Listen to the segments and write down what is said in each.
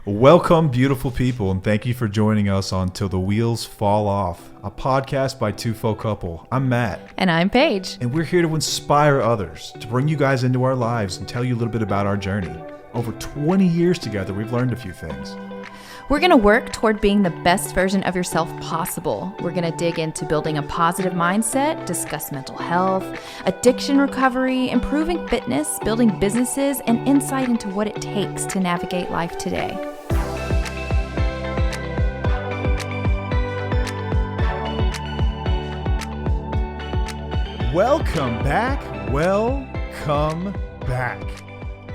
Welcome, beautiful people, and thank you for joining us on Till the Wheels Fall Off, a podcast by two folk couple. I'm Matt. And I'm Paige. And we're here to inspire others, to bring you guys into our lives and tell you a little bit about our journey. Over 20 years together, we've learned a few things. We're going to work toward being the best version of yourself possible. We're going to dig into building a positive mindset, discuss mental health, addiction recovery, improving fitness, building businesses, and insight into what it takes to navigate life today. Welcome back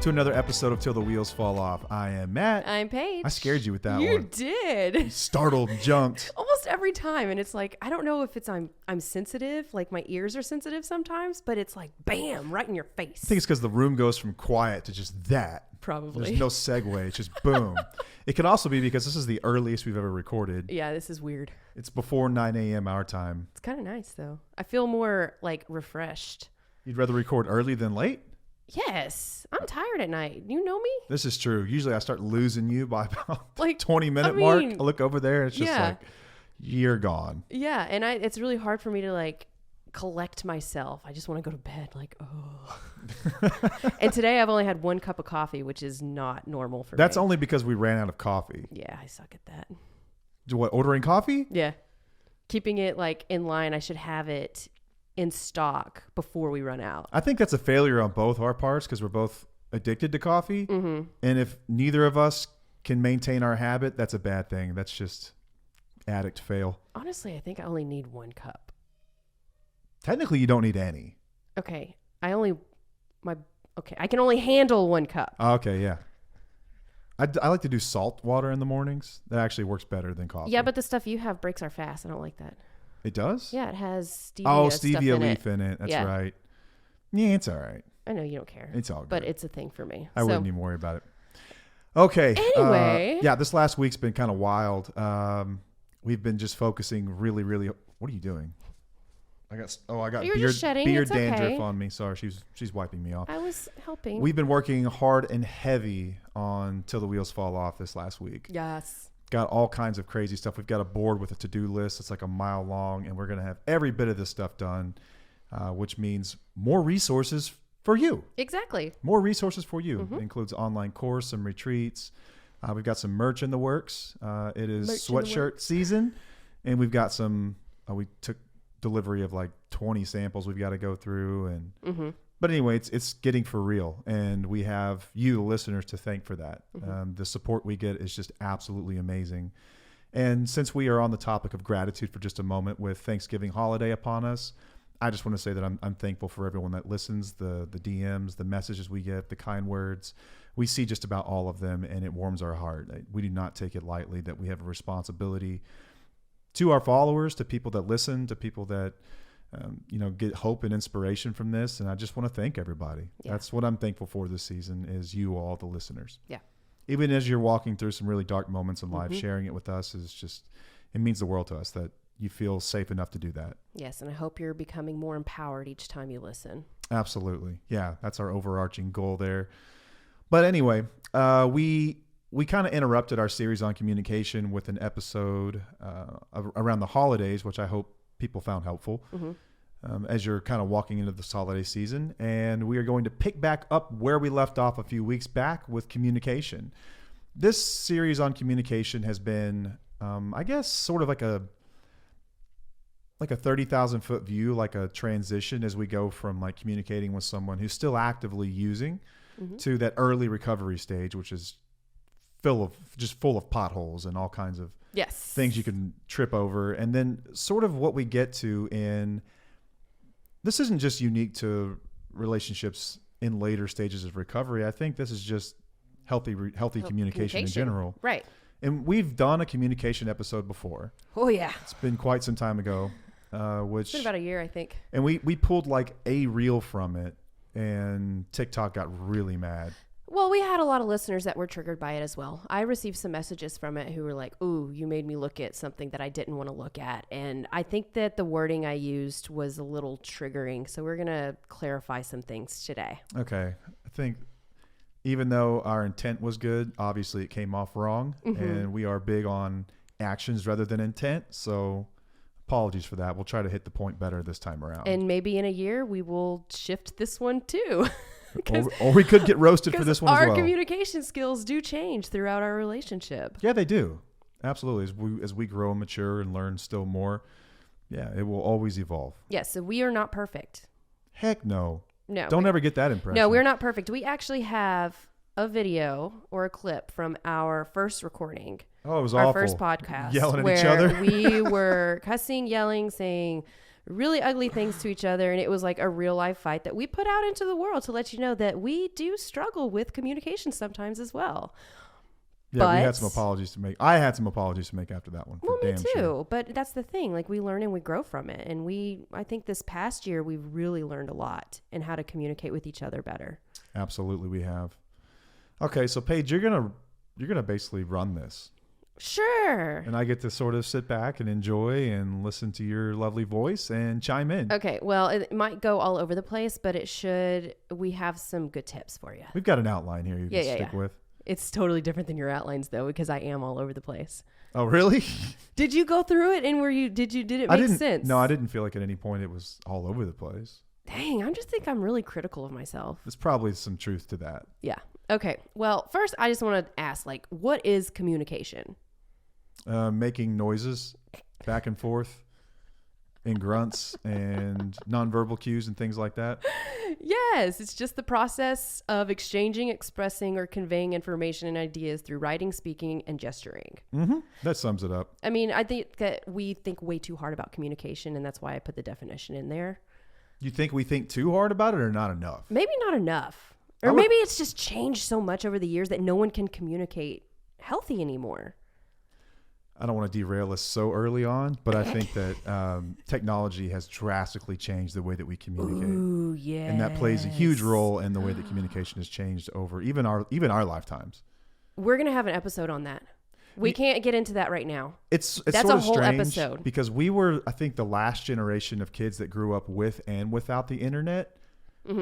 to another episode of Till the Wheels Fall Off. I am Matt. I'm Paige. I scared you with that one. You did. You startled, jumped. Almost every time, and it's like, I don't know if it's I'm sensitive, like my ears are sensitive sometimes, but it's like bam, right in your face. I think it's because the room goes from quiet to just that. Probably. There's no segue. It's just boom. It could also be because this is the earliest we've ever recorded. Yeah, this is weird. It's before 9 a.m. our time. It's kind of nice though. I feel more like refreshed. You'd rather record early than late? Yes, I'm tired at night. You know me? This is true. Usually I start losing you by about Like 20-minute mark. I look over there. It's just like, you're gone. Yeah, and it's really hard for me to like collect myself. I just want to go to bed like, oh. And today I've only had one cup of coffee, which is not normal for me. That's only because we ran out of coffee. Yeah, I suck at that. What, ordering coffee? Yeah. Keeping it like in line. I should have it in stock before we run out. I think that's a failure on both our parts because we're both addicted to coffee. Mm-hmm. And if neither of us can maintain our habit, that's a bad thing. That's just addict fail. Honestly, I think I only need one cup. Technically, you don't need any. Okay. I can only handle one cup. Okay, yeah. I like to do salt water in the mornings. That actually works better than coffee. Yeah, but the stuff you have breaks our fast. I don't like that. It does? Yeah, it has stevia. Stevia leaf in it. That's Yeah. right. Yeah, it's all right. I know you don't care. It's all good. But it's a thing for me. I wouldn't even worry about it. Okay. Anyway. Yeah, this last week's been kind of wild. We've been just focusing really. What are you doing? I got You're just shedding. beard It's dandruff okay. on me. Sorry, she's wiping me off. I was helping. We've been working hard and heavy on Till the Wheels Fall Off this last week. Yes. Got all kinds of crazy stuff. We've got a board with a to-do list. It's like a mile long, and we're going to have every bit of this stuff done, which means more resources for you. Exactly. More resources for you. Mm-hmm. It includes online course, some retreats. We've got some merch in the works. It is sweatshirt season, and we've got some. We took delivery of like 20 samples we've got to go through, and Mm-hmm. but anyway, it's getting for real, and we have you, the listeners, to thank for that. Mm-hmm. The support we get is just absolutely amazing. And since we are on the topic of gratitude for just a moment with Thanksgiving holiday upon us, I just want to say that I'm thankful for everyone that listens, the DMs, the messages we get, the kind words. We see just about all of them, and it warms our heart. We do not take it lightly that we have a responsibility to our followers, to people that listen, to people that get hope and inspiration from this. And I just want to thank everybody. Yeah. That's what I'm thankful for this season is you all, the listeners. Yeah. Even as you're walking through some really dark moments in life, Mm-hmm. sharing it with us it means the world to us that you feel safe enough to do that. Yes, and I hope you're becoming more empowered each time you listen. Absolutely. Yeah, that's our overarching goal there. But anyway, we kind of interrupted our series on communication with an episode around the holidays, which I hope people found helpful as you're kind of walking into this holiday season. And we are going to pick back up where we left off a few weeks back with communication. This series on communication has been, I guess, sort of like a 30,000 foot view, like a transition as we go from like communicating with someone who's still actively using to that early recovery stage, which is full of potholes and all kinds of things you can trip over. And then sort of what we get to this isn't just unique to relationships in later stages of recovery. I think this is just healthy communication in general. Right. And we've done a communication episode before. Oh, yeah. It's been quite some time ago, It's been about a year, I think. and we pulled like a reel from it, and TikTok got really mad. Well, we had a lot of listeners that were triggered by it as well. I received some messages from it who were like, ooh, you made me look at something that I didn't want to look at. And I think that the wording I used was a little triggering. So we're going to clarify some things today. Okay. I think even though our intent was good, obviously it came off wrong. Mm-hmm. And we are big on actions rather than intent. So apologies for that. We'll try to hit the point better this time around. And maybe in a year we will shift this one too. Or we could get roasted for this one as well. Our communication skills do change throughout our relationship. Yeah, they do. Absolutely. As we grow and mature and learn still more, yeah, it will always evolve. Yes, so we are not perfect. Heck no. No. Don't ever get that impression. No, we're not perfect. We actually have a video or a clip from our first recording. Oh, it was our awful. First podcast. Yelling at where each other. We were cussing, yelling, saying really ugly things to each other. And it was like a real life fight that we put out into the world to let you know that we do struggle with communication sometimes as well. Yeah, we had some apologies to make. I had some apologies to make after that one. Well, me too. Sure. But that's the thing. Like, we learn and we grow from it. And I think this past year, we've really learned a lot in how to communicate with each other better. Absolutely, we have. Okay, so Paige, you're gonna basically run this. Sure. And I get to sort of sit back and enjoy and listen to your lovely voice and chime in. Okay. Well, it might go all over the place, but we have some good tips for you. We've got an outline here you can stick with. It's totally different than your outlines though, because I am all over the place. Oh, really? Did you go through it and did it make sense? No, I didn't feel like at any point it was all over the place. Dang, I just think I'm really critical of myself. There's probably some truth to that. Yeah. Okay. Well, first I just want to ask, like, what is communication? Making noises back and forth and grunts and nonverbal cues and things like that. Yes, it's just the process of exchanging, expressing, or conveying information and ideas through writing, speaking, and gesturing. Mm-hmm. That sums it up. I mean, I think that we think way too hard about communication, and that's why I put the definition in there. You think we think too hard about it or not enough? Maybe not enough. Or maybe it's just changed so much over the years that no one can communicate healthy anymore. I don't want to derail us so early on, but I think that technology has drastically changed the way that we communicate. Ooh, yeah. And that plays a huge role in the way that communication has changed over even our lifetimes. We're going to have an episode on that. We can't get into that right now. That's sort a of whole strange episode. Because we were, I think, the last generation of kids that grew up with and without the internet,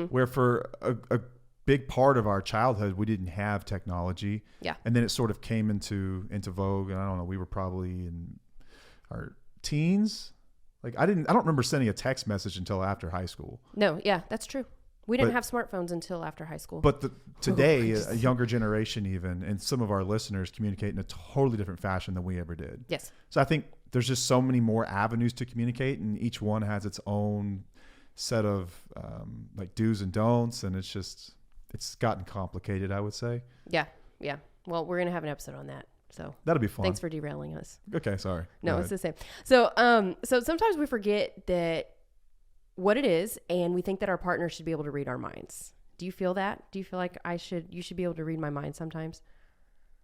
where for a big part of our childhood we didn't have technology. Yeah. And then it sort of came into vogue, and I don't know, we were probably in our teens. Like I don't remember sending a text message until after high school. No, yeah, that's true. We didn't have smartphones until after high school. But today, a younger generation even, and some of our listeners communicate in a totally different fashion than we ever did. Yes. So I think there's just so many more avenues to communicate, and each one has its own set of like do's and don'ts, and it's gotten complicated, I would say. Yeah, yeah. Well, we're going to have an episode on that. So that'll be fun. Thanks for derailing us. Okay, sorry. No, it's the same. So sometimes we forget that what it is, and we think that our partner should be able to read our minds. Do you feel that? Do you feel like you should be able to read my mind sometimes?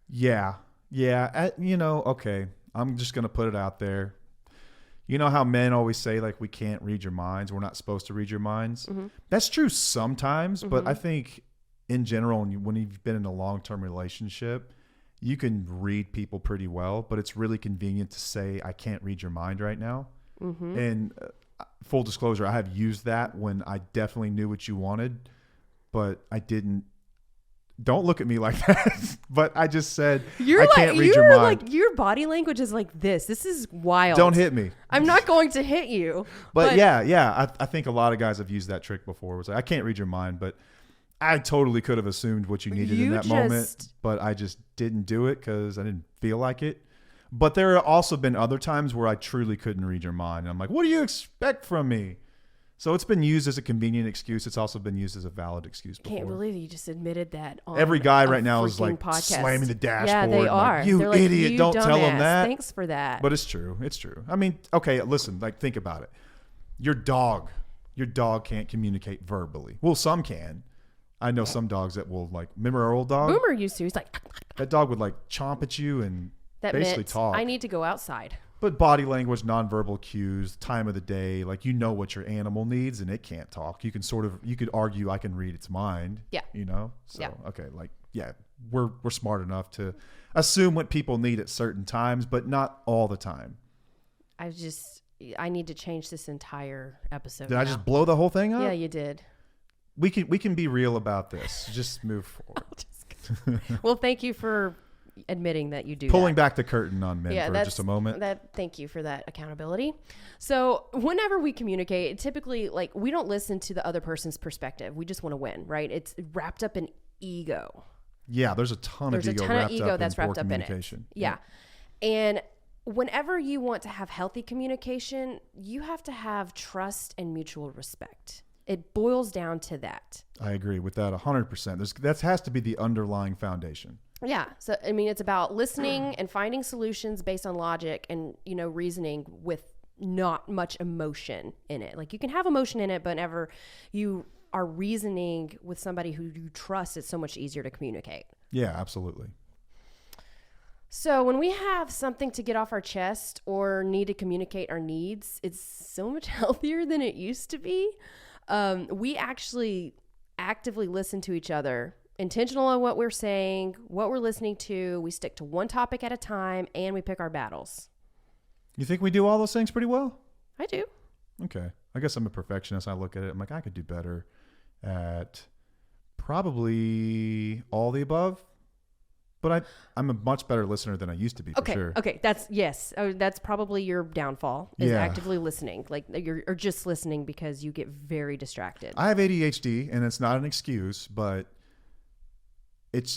Yeah. Okay. I'm just going to put it out there. You know how men always say, like, we can't read your minds. We're not supposed to read your minds. Mm-hmm. That's true sometimes, but I think in general, when you've been in a long-term relationship, you can read people pretty well, but it's really convenient to say, I can't read your mind right now. Mm-hmm. And full disclosure, I have used that when I definitely knew what you wanted, but I didn't. Don't look at me like that. But I just said, I can't read your mind. Like, your body language is like this. This is wild. Don't hit me. I'm not going to hit you. But yeah. I think a lot of guys have used that trick before. It was like, I can't read your mind, but I totally could have assumed what you needed in that moment, but I just didn't do it because I didn't feel like it. But there have also been other times where I truly couldn't read your mind. And I'm like, what do you expect from me? So it's been used as a convenient excuse. It's also been used as a valid excuse before. Can't believe you just admitted that on every guy right now is like podcast. Slamming the dashboard. Yeah, they are. Like, you idiot, you don't tell them that. Thanks for that. But it's true. It's true. I mean, okay, listen, like think about it. Your dog can't communicate verbally. Well, some can. I know some dogs that will, like, remember our old dog? Boomer used to. He's like, that dog would like chomp at you and that basically meant talk. I need to go outside. But body language, nonverbal cues, time of the day, like, you know what your animal needs and it can't talk. You could argue I can read its mind. Yeah. You know? So, yeah. Okay. Like, yeah, we're smart enough to assume what people need at certain times, but not all the time. I need to change this entire episode. Did I just blow the whole thing up? Yeah, you did. we can be real about this. Just move forward. Well, thank you for admitting that you do Pulling that. back the curtain on men for just a moment. Thank you for that accountability. So whenever we communicate, typically, like, we don't listen to the other person's perspective. We just want to win, right? It's wrapped up in ego. Yeah, there's a ton of ego that's wrapped up in it. Yeah. And whenever you want to have healthy communication, you have to have trust and mutual respect. It boils down to that. I agree with that 100%. That has to be the underlying foundation. Yeah. So, I mean, it's about listening and finding solutions based on logic and, reasoning with not much emotion in it. Like, you can have emotion in it, but whenever you are reasoning with somebody who you trust, it's so much easier to communicate. Yeah, absolutely. So when we have something to get off our chest or need to communicate our needs, it's so much healthier than it used to be. We actually actively listen to each other, intentional on what we're saying, what we're listening to. We stick to one topic at a time, and we pick our battles. You think we do all those things pretty well? I do. Okay. I guess I'm a perfectionist. I look at it. I'm like, I could do better at probably all the above. But I'm a much better listener than I used to be, for sure. Okay. That's probably your downfall, is actively listening. Like, you're just listening because you get very distracted. I have ADHD, and it's not an excuse, but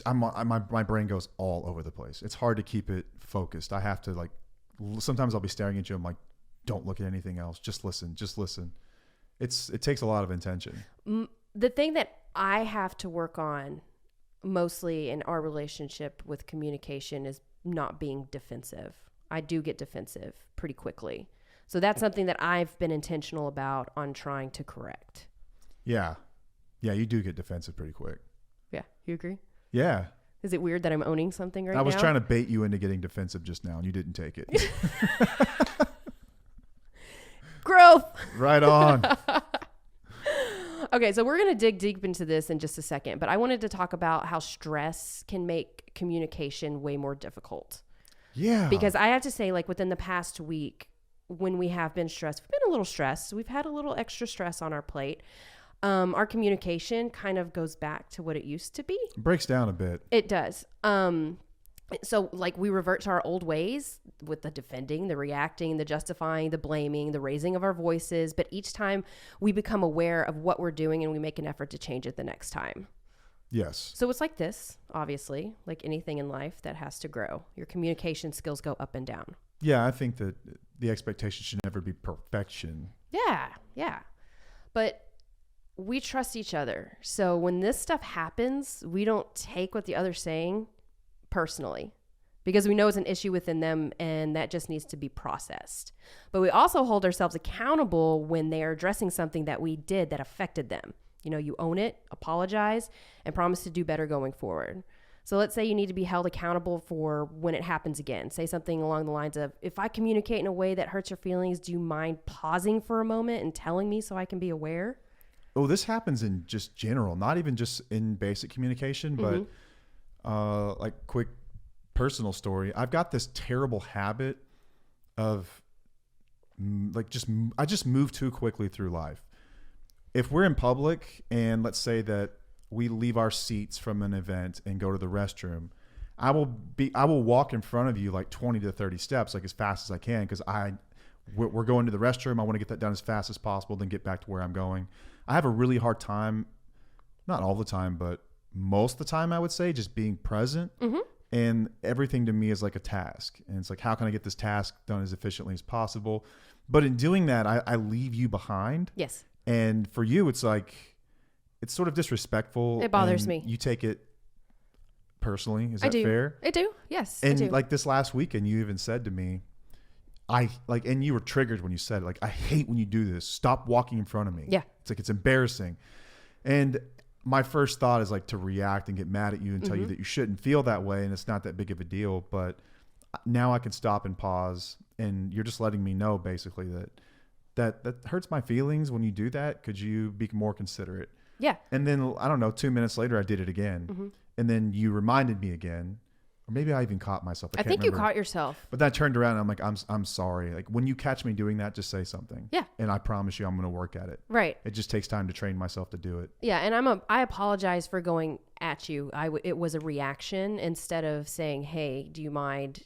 my brain goes all over the place. It's hard to keep it focused. I have to, sometimes I'll be staring at you. I'm like, don't look at anything else. Just listen. It takes a lot of intention. The thing that I have to work on mostly in our relationship with communication is not being defensive. I do get defensive pretty quickly. So that's something that I've been intentional about on trying to correct. Yeah. Yeah, you do get defensive pretty quick. Yeah. You agree? Yeah. Is it weird that I'm owning something right now? I was trying to bait you into getting defensive just now, and you didn't take it. Growth. Right on. Okay, so we're going to dig deep into this in just a second, but I wanted to talk about how stress can make communication way more difficult. Yeah. Because I have to say, within the past week, when we have been stressed, we've been a little stressed. We've had a little extra stress on our plate. Our communication kind of goes back to what it used to be. It breaks down a bit. It does. So we revert to our old ways with the defending, the reacting, the justifying, the blaming, the raising of our voices. But each time we become aware of what we're doing and we make an effort to change it the next time. Yes. So it's like this, obviously, like anything in life that has to grow. Your communication skills go up and down. Yeah, I think that the expectation should never be perfection. Yeah. But we trust each other. So when this stuff happens, we don't take what the other's saying personally, because we know it's an issue within them and that just needs to be processed. But we also hold ourselves accountable when they are addressing something that we did that affected them. You own it, apologize, and promise to do better going forward. So let's say you need to be held accountable for when it happens again. Say something along the lines of, if I communicate in a way that hurts your feelings, do you mind pausing for a moment and telling me so I can be aware? Oh, this happens in just general, not even just in basic communication, but quick personal story. I've got this terrible habit of I just move too quickly through life. If we're in public and let's say that we leave our seats from an event and go to the restroom, I will walk in front of you 20 to 30 steps, as fast as I can. Cause we're going to the restroom. I want to get that done as fast as possible, then get back to where I'm going. I have a really hard time, not all the time, but most of the time, I would say, just being present. Mm-hmm. And everything to me is like a task. And it's how can I get this task done as efficiently as possible? But in doing that, I leave you behind. Yes. And for you, it's it's sort of disrespectful. It bothers me. You take it personally. Is that fair? I do. Yes. And I do. This last weekend, you even said to me, and you were triggered when you said it, I hate when you do this. Stop walking in front of me. Yeah. It's embarrassing. And my first thought is to react and get mad at you and tell you that you shouldn't feel that way. And it's not that big of a deal. But now I can stop and pause. And you're just letting me know basically that hurts my feelings when you do that. Could you be more considerate? Yeah. And then, I don't know, 2 minutes later, I did it again. Mm-hmm. And then you reminded me again, Or maybe I even caught myself. I think you caught yourself. But then I turned around and I'm like, I'm sorry. Like when you catch me doing that, just say something. Yeah. And I promise you I'm going to work at it. Right. It just takes time to train myself to do it. Yeah. And I apologize for going at you. It was a reaction instead of saying, hey, do you mind,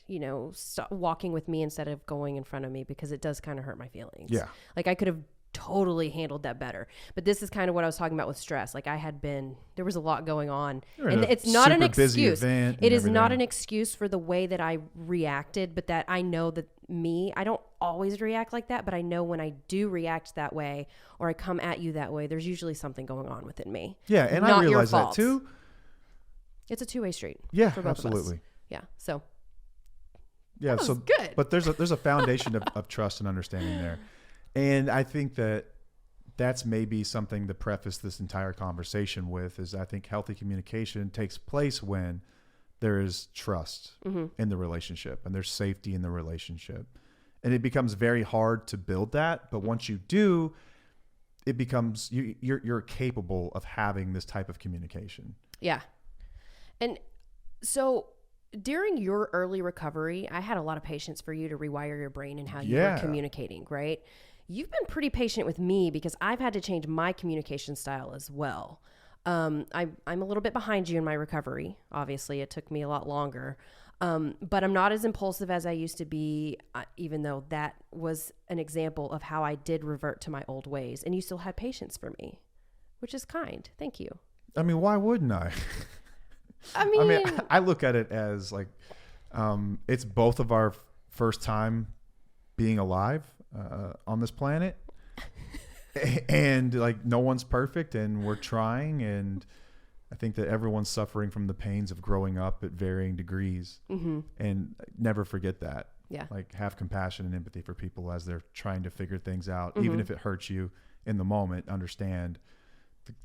stop walking with me instead of going in front of me, because it does kind of hurt my feelings. Yeah. Like I could have totally handled that better. But this is kind of what I was talking about with stress. Like there was a lot going on. And it's not an excuse. It is not an excuse for the way that I reacted, but that I know that I don't always react like that, but I know when I do react that way or I come at you that way, there's usually something going on within me. Yeah, and not I realize that too. It's a two-way street. Yeah, for both absolutely. of us. Yeah. So yeah, that was good. But there's a foundation of trust and understanding there. And I think that's maybe something to preface this entire conversation with is I think healthy communication takes place when there is trust in the relationship and there's safety in the relationship. And it becomes very hard to build that. But once you do, it becomes, you're capable of having this type of communication. Yeah. And so during your early recovery, I had a lot of patience for you to rewire your brain and how you were communicating, right? You've been pretty patient with me because I've had to change my communication style as well. I'm a little bit behind you in my recovery. Obviously, it took me a lot longer. But I'm not as impulsive as I used to be, even though that was an example of how I did revert to my old ways. And you still had patience for me, which is kind. Thank you. I mean, why wouldn't I? I mean, I look at it as like it's both of our first time being alive on this planet. And like no one's perfect and we're trying, and I think that everyone's suffering from the pains of growing up at varying degrees. And never forget that. Yeah. Like have compassion and empathy for people as they're trying to figure things out. Even if it hurts you in the moment, understand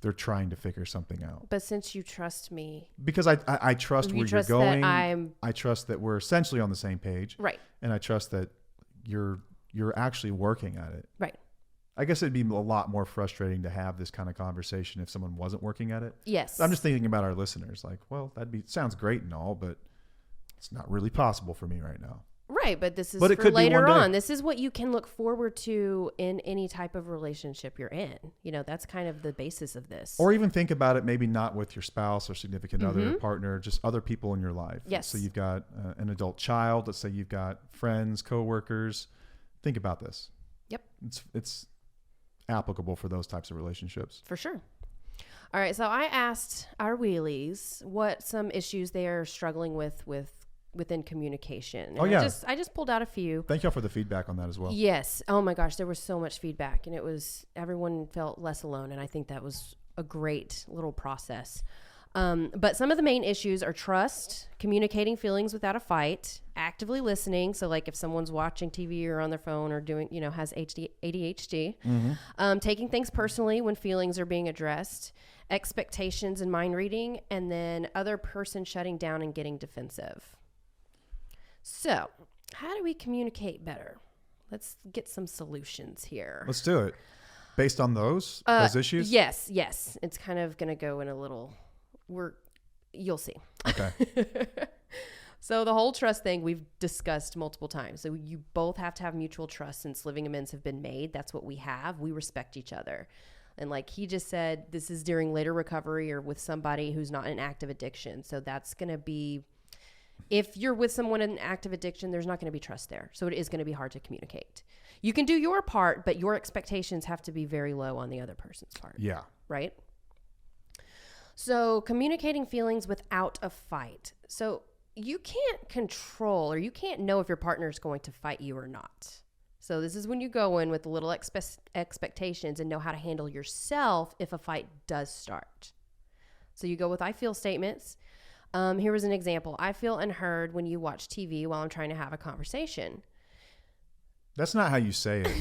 they're trying to figure something out. But since you trust me, because I trust where you're going, I trust that we're essentially on the same page, right? And I trust that you're actually working at it, right? I guess it'd be a lot more frustrating to have this kind of conversation if someone wasn't working at it. Yes. I'm just thinking about our listeners. Like, well, sounds great and all, but it's not really possible for me right now. Right, but this is for later on. This is what you can look forward to in any type of relationship you're in. That's kind of the basis of this. Or even think about it, maybe not with your spouse or significant other, partner, just other people in your life. Yes. So you've got an adult child. Let's say you've got friends, coworkers. Think about this. Yep. It's applicable for those types of relationships. For sure. All right, so I asked our wheelies what some issues they are struggling within communication. And I just pulled out a few. Thank y'all for the feedback on that as well. Yes. Oh my gosh, there was so much feedback, and everyone felt less alone, and I think that was a great little process. But some of the main issues are trust, communicating feelings without a fight, actively listening. So like if someone's watching TV or on their phone or doing, has ADHD, taking things personally when feelings are being addressed, expectations and mind reading, and then other person shutting down and getting defensive. So how do we communicate better? Let's get some solutions here. Let's do it. Based on those issues? Yes. It's kind of going to go in a little... You'll see. Okay. So the whole trust thing we've discussed multiple times. So you both have to have mutual trust since living amends have been made. That's what we have. We respect each other. And like he just said, this is during later recovery or with somebody who's not in active addiction. So that's going to be, if you're with someone in active addiction, there's not going to be trust there. So it is going to be hard to communicate. You can do your part, but your expectations have to be very low on the other person's part. Yeah. Right? So communicating feelings without a fight. So you can't control or you can't know if your partner is going to fight you or not. So this is when you go in with little expectations and know how to handle yourself if a fight does start. So you go with I feel statements. Here was an example. I feel unheard when you watch TV while I'm trying to have a conversation. That's not how you say it.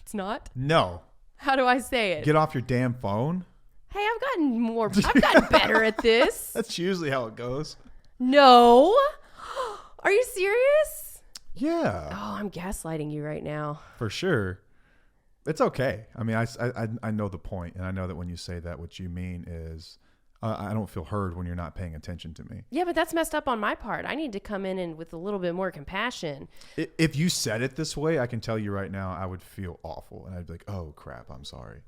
It's not? No. How do I say it? Get off your damn phone. Hey, I've gotten better at this. That's usually how it goes. No. Are you serious? Yeah. Oh, I'm gaslighting you right now. For sure. It's okay. I mean, I know the point, and I know that when you say that, what you mean is I don't feel heard when you're not paying attention to me. Yeah, but that's messed up on my part. I need to come in and with a little bit more compassion. If you said it this way, I can tell you right now, I would feel awful. And I'd be like, oh, crap, I'm sorry.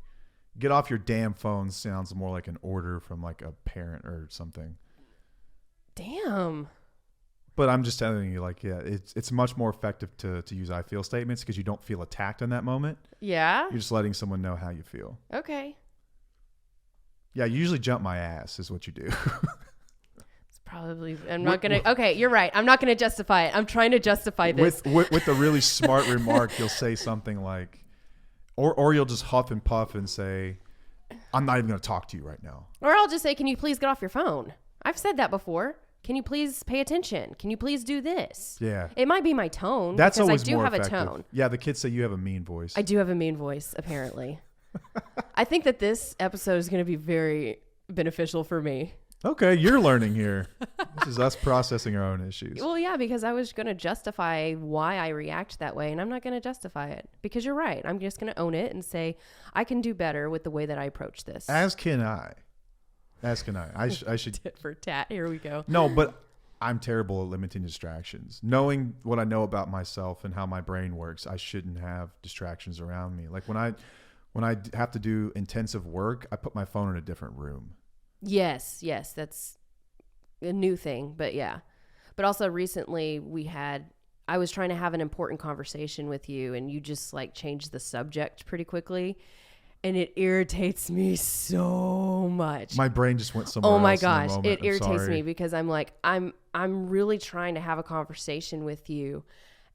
Get off your damn phone sounds more like an order from like a parent or something. Damn. But I'm just telling you, like, yeah, it's much more effective to use I feel statements because you don't feel attacked in that moment. Yeah? You're just letting someone know how you feel. Okay. Yeah, you usually jump my ass is what you do. It's probably, I'm not going to, okay, you're right. I'm not going to justify it. I'm trying to justify this. With a really smart remark, you'll say something like, or you'll just huff and puff and say, I'm not even going to talk to you right now. Or I'll just say, can you please get off your phone? I've said that before. Can you please pay attention? Can you please do this? Yeah. It might be my tone. That's because always I do more have effective. a tone. Yeah, the kids say you have a mean voice. I do have a mean voice, apparently. I think that this episode is going to be very beneficial for me. Okay, you're learning here. This is us processing our own issues. Well, yeah, because I was going to justify why I react that way, and I'm not going to justify it because you're right. I'm just going to own it and say I can do better with the way that I approach this. As can I. I should. Tit for tat. Here we go. No, but I'm terrible at limiting distractions. Knowing what I know about myself and how my brain works, I shouldn't have distractions around me. Like when I have to do intensive work, I put my phone in a different room. Yes, that's a new thing, but yeah. But also recently I was trying to have an important conversation with you and you just like changed the subject pretty quickly and it irritates me so much. My brain just went somewhere else. Oh my else gosh, in the it irritates sorry. me because I'm like, I'm really trying to have a conversation with you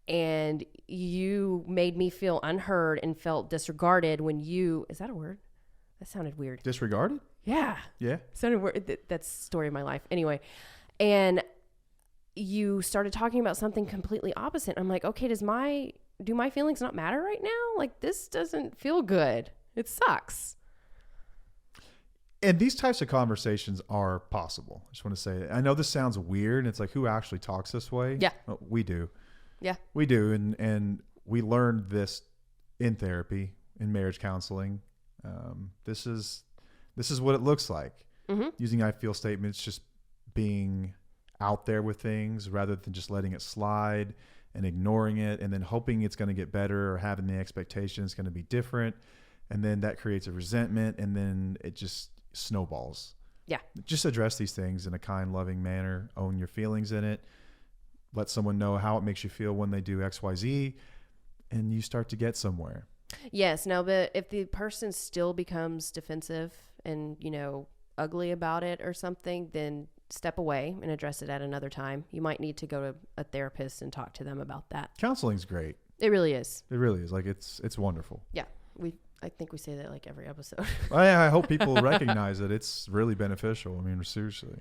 and you made me feel unheard and felt disregarded when is that a word? That sounded weird. Disregarded? Yeah. Yeah. Sounded weird. That's the story of my life. Anyway, and you started talking about something completely opposite. I'm like, okay, do my feelings not matter right now? Like this doesn't feel good. It sucks. And these types of conversations are possible. I just want to say, I know this sounds weird. And it's like, who actually talks this way? Yeah. Oh, we do. Yeah. We do. And we learned this in therapy, in marriage counseling. This is what it looks like. Mm-hmm. Using I feel statements, just being out there with things rather than just letting it slide and ignoring it and then hoping it's going to get better or having the expectation it's going to be different. And then that creates a resentment and then it just snowballs. Yeah. Just address these things in a kind, loving manner. Own your feelings in it. Let someone know how it makes you feel when they do X, Y, Z, and you start to get somewhere. Yes. Now, but if the person still becomes defensive and, ugly about it or something, then step away and address it at another time. You might need to go to a therapist and talk to them about that. Counseling's great. It really is. It really is. Like it's wonderful. Yeah. I think we say that like every episode. I hope people recognize that it's really beneficial. I mean, seriously.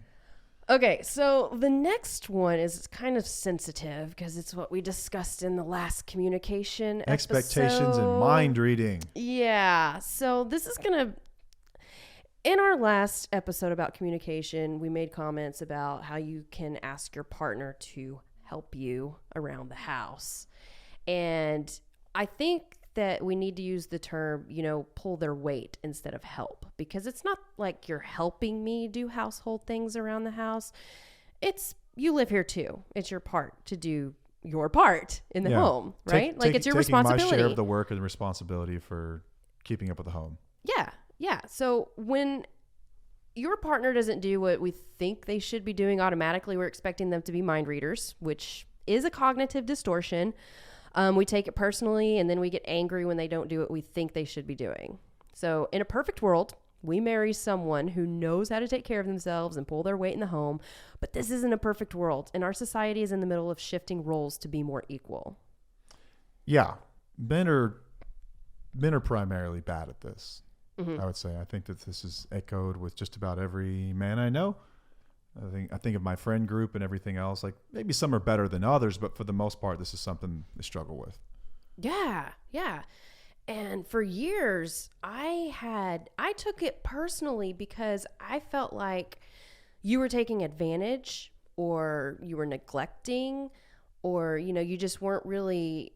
Okay, so the next one is kind of sensitive because it's what we discussed in the last communication Expectations episode. and mind reading. Yeah, so this is going to... In our last episode about communication, we made comments about how you can ask your partner to help you around the house. And I think that we need to use the term, pull their weight instead of help, because it's not like you're helping me do household things around the house. It's you live here too. It's your part to do your part in the home, right? It's your responsibility. Taking my share of the work and responsibility for keeping up with the home. Yeah. So when your partner doesn't do what we think they should be doing automatically, we're expecting them to be mind readers, which is a cognitive distortion. We take it personally, and then we get angry when they don't do what we think they should be doing. So in a perfect world, we marry someone who knows how to take care of themselves and pull their weight in the home. But this isn't a perfect world, and our society is in the middle of shifting roles to be more equal. Yeah. Men are primarily bad at this, I would say. I think that this is echoed with just about every man I know. I think of my friend group and everything else. Like maybe some are better than others, but for the most part, this is something they struggle with. Yeah. And for years, I took it personally because I felt like you were taking advantage or you were neglecting or, you just weren't really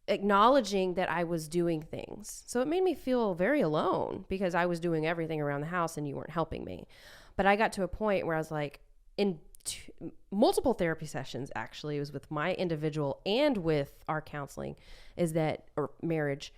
acknowledging that I was doing things. So it made me feel very alone because I was doing everything around the house and you weren't helping me. But I got to a point where I was like, in multiple therapy sessions, actually, it was with my individual and with our counseling, or marriage,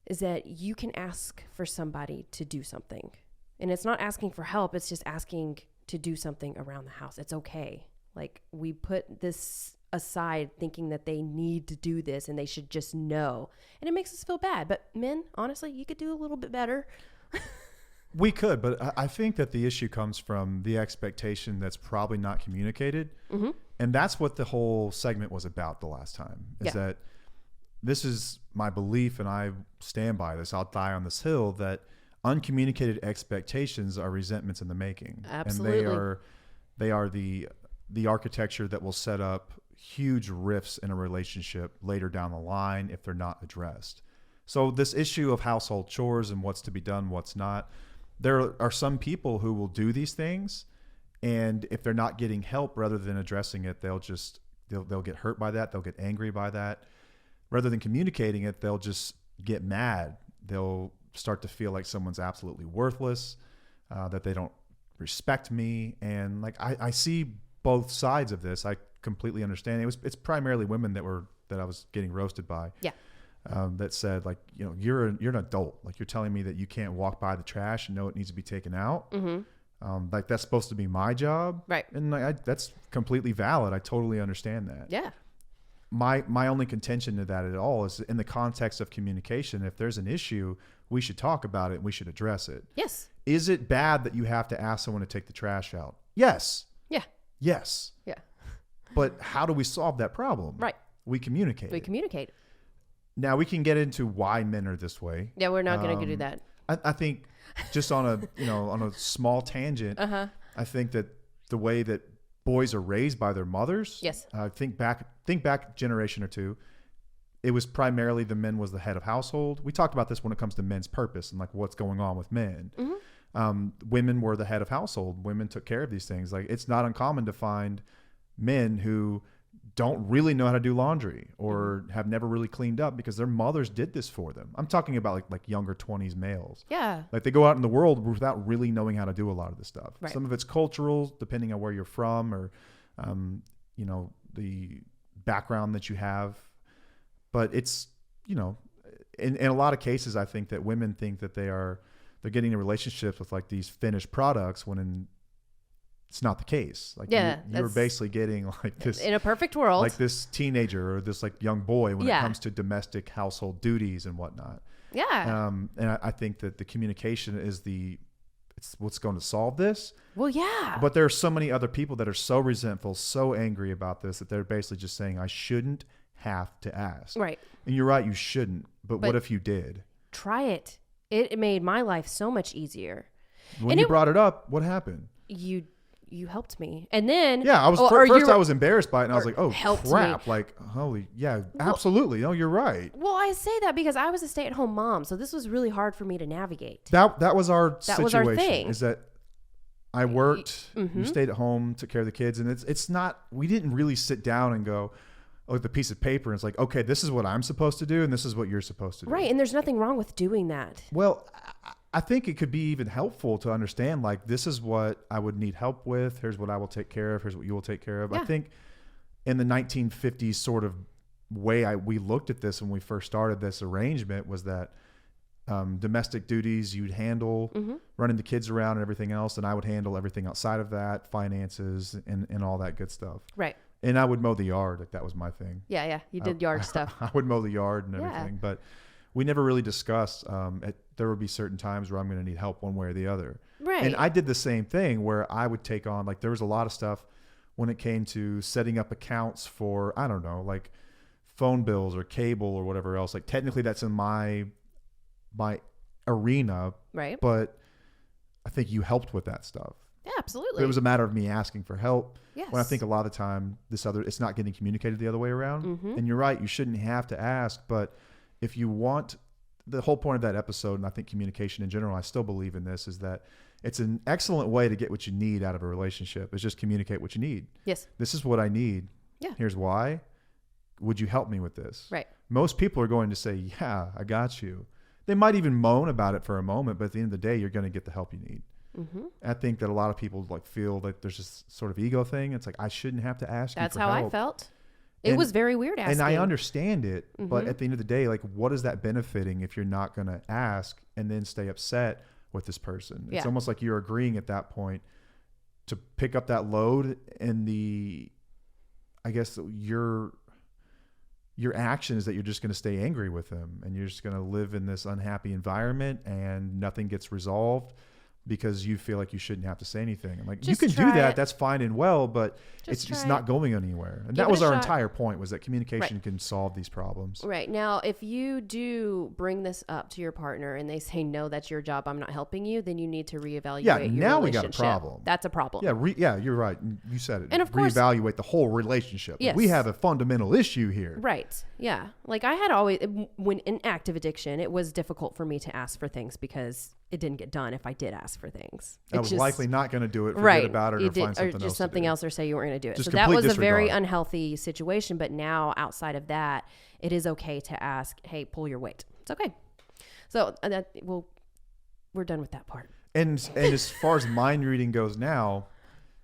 is that you can ask for somebody to do something. And it's not asking for help. It's just asking to do something around the house. It's okay. Like, we put this aside thinking that they need to do this and they should just know. And it makes us feel bad. But men, honestly, you could do a little bit better. We could, but I think that the issue comes from the expectation that's probably not communicated. Mm-hmm. And that's what the whole segment was about the last time, is that this is my belief, and I stand by this. I'll die on this hill, that uncommunicated expectations are resentments in the making. Absolutely. And they are the architecture that will set up huge rifts in a relationship later down the line if they're not addressed. So this issue of household chores and what's to be done, what's not, there are some people who will do these things, and if they're not getting help, rather than addressing it, they'll get hurt by that. They'll get angry by that. Rather than communicating it, they'll just get mad. They'll start to feel like someone's absolutely worthless, that they don't respect me. And like, I see both sides of this. I completely understand. It's primarily women that I was getting roasted by. Yeah. That said, like, you're an adult. Like, you're telling me that you can't walk by the trash and know it needs to be taken out. Mm-hmm. Like, that's supposed to be my job. Right. And that's completely valid. I totally understand that. Yeah. My only contention to that at all is in the context of communication. If there's an issue, we should talk about it and we should address it. Yes. Is it bad that you have to ask someone to take the trash out? Yes. Yeah. Yes. Yeah. But how do we solve that problem? Right. We communicate. We communicate. Now we can get into why men are this way. Yeah, we're not going to do that. I think just on a small tangent, I think that the way that boys are raised by their mothers. Yes. Think back a generation or two. It was primarily the men was the head of household. We talked about this when it comes to men's purpose and like what's going on with men. Mm-hmm. Women were the head of household. Women took care of these things. Like, it's not uncommon to find men who don't really know how to do laundry or have never really cleaned up because their mothers did this for them. I'm talking about like younger 20s males. Yeah. Like, they go out in the world without really knowing how to do a lot of this stuff. Right. Some of it's cultural, depending on where you're from or, the background that you have. But it's, in a lot of cases, I think that women think that they're getting in relationships with like these finished products when it's not the case. Like, you're basically getting like this in a perfect world, like this teenager or this like young boy when it comes to domestic household duties and whatnot. Yeah. And I think that the communication is it's what's going to solve this. Well, yeah. But there are so many other people that are so resentful, so angry about this that they're basically just saying, I shouldn't have to ask. Right. And you're right, you shouldn't. But what if you did? Try it. It made my life so much easier. When you brought it up, what happened? You helped me. And then I was first I was embarrassed by it and I was like, oh crap. Me. Like, holy, absolutely. No, you're right. Well, I say that because I was a stay-at-home mom, so this was really hard for me to navigate. That was our situation. Was our thing. Is that I worked, Mm-hmm. you stayed at home, took care of the kids, and it's not, we didn't really sit down and go, the piece of paper and it's like, okay, this is what I'm supposed to do and this is what you're supposed to do. Right, and there's nothing wrong with doing that. Well, I think it could be even helpful to understand, like, this is what I would need help with. Here's what I will take care of. Here's what you will take care of. Yeah. I think in the 1950s sort of way we looked at this when we first started this arrangement was that domestic duties you'd handle, running the kids around and everything else, and I would handle everything outside of that, finances and all that good stuff. Right. And I would mow the yard. Like, that was my thing. Yeah. You did yard stuff. I would mow the yard and everything, but we never really discussed. There would be certain times where I'm going to need help one way or the other. Right. And I did the same thing where I would take on, like, there was a lot of stuff when it came to setting up accounts for, I don't know, like phone bills or cable or whatever else. Like, technically that's in my arena. Right. But I think you helped with that stuff. Yeah, absolutely. But it was a matter of me asking for help. Yes. When I think a lot of the time it's not getting communicated the other way around. And you're right, you shouldn't have to ask, but if you want, the whole point of that episode, and I think communication in general, I still believe in this, is that it's an excellent way to get what you need out of a relationship, is just communicate what you need. Yes. This is what I need. Yeah. Here's why. Would you help me with this? Right. Most people are going to say, yeah, I got you. They might even moan about it for a moment, but at the end of the day, you're going to get the help you need. Mm-hmm. I think that a lot of people like feel that there's this sort of ego thing. It's like, I shouldn't have to ask That's you for how help. I felt. It was very weird asking. And I understand it, but Mhm. at the end of the day, like, what is that benefiting if you're not going to ask and then stay upset with this person? It's Yeah. almost like you're agreeing at that point to pick up that load, and I guess your action is that you're just going to stay angry with them, and you're just going to live in this unhappy environment, and nothing gets resolved because you feel like you shouldn't have to say anything. I'm like, Just you can try do that. it. That's fine and well, but Just it's try not it. going anywhere. And Give that it was a our shot. entire point, was that communication can solve these problems. Right. Now, if you do bring this up to your partner and they say, no, that's your job, I'm not helping you, then you need to reevaluate Yeah, your now we got a relationship. problem. That's a problem. Yeah, you're right. You said it. And of course- reevaluate the whole relationship. Like, Yes. we have a fundamental issue here. Right. Yeah. Like I had always, when in active addiction, it was difficult for me to ask for things because it didn't get done if I did ask for things. I was likely not going to do it, forget right about it, You or find or something just else. something to do. else, or say you weren't going to do it. Just So that complete was a very disregard. unhealthy situation. But now, outside of that, it is okay to ask, "Hey, pull your weight." It's okay. So we're done with that part. And as far as mind reading goes now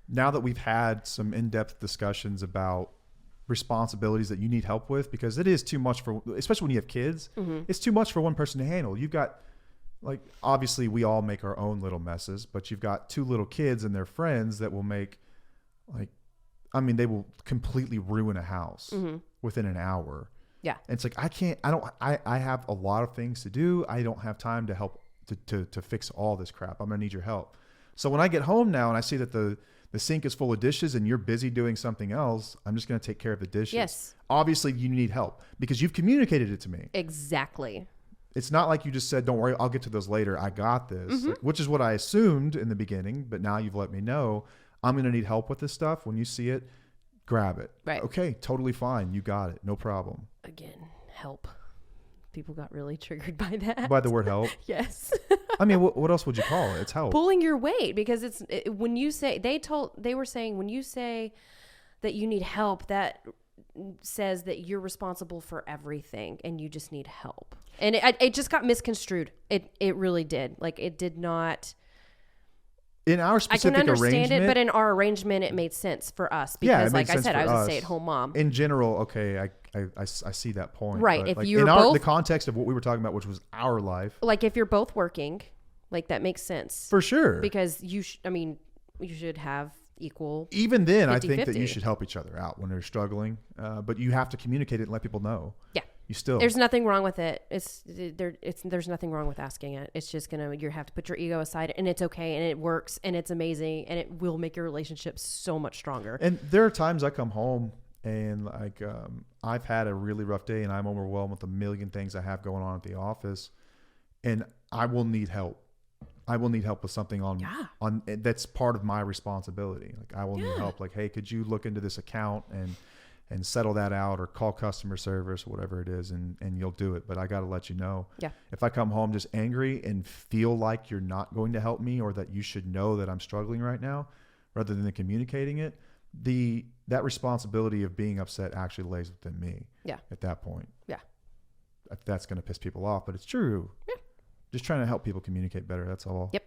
that we've had some in-depth discussions about responsibilities that you need help with, because it is too much especially when you have kids, Mm-hmm. it's too much for one person to handle. You've got, like, obviously we all make our own little messes, but you've got two little kids and their friends that will make, like, they will completely ruin a house within an hour. Yeah. And it's like, I have a lot of things to do. I don't have time to help to fix all this crap. I'm going to need your help. So when I get home now and I see that the sink is full of dishes and you're busy doing something else, I'm just going to take care of the dishes. Yes. Obviously you need help because you've communicated it to me. Exactly. It's not like you just said, don't worry, I'll get to those later. I got this, like, which is what I assumed in the beginning. But now you've let me know I'm going to need help with this stuff. When you see it, grab it. Right. Okay, totally fine. You got it. No problem. Again, help. People got really triggered by that. By the word help. Yes. I mean, what else would you call it? It's help. Pulling your weight, because when you say, they were saying, when you say that you need help, that says that you're responsible for everything and you just need help. And it just got misconstrued. It really did. Like, it did not. In our I specific can understand arrangement, it, but in our arrangement, it made sense for us Yeah, because, it made like I sense said, for I was a us. stay-at-home mom. in general, okay, I see that point. Right, But, if like, you're in both- the context of what we were talking about, which was our life, Like, if you're both working, like, that makes sense. for sure. Because you should have equal. Even then, I think that 50-50. you should help each other out when they're struggling. But you have to communicate it and let people know. Yeah. You still. There's nothing wrong with it. There's nothing wrong with asking it. It's just you have to put your ego aside, and it's okay, and it works, and it's amazing, and it will make your relationship so much stronger. And there are times I come home and, like, I've had a really rough day and I'm overwhelmed with a million things I have going on at the office, and I will need help. I will need help with something on that's part of my responsibility. Like, I will need help. Like, hey, could you look into this account and settle that out, or call customer service or whatever it is, and you'll do it. But I got to let you know. Yeah. If I come home just angry and feel like you're not going to help me, or that you should know that I'm struggling right now, rather than communicating it, that responsibility of being upset actually lays within me. Yeah. At that point. Yeah. If that's going to piss people off, but it's true. Yeah. Just trying to help people communicate better. That's all. Yep.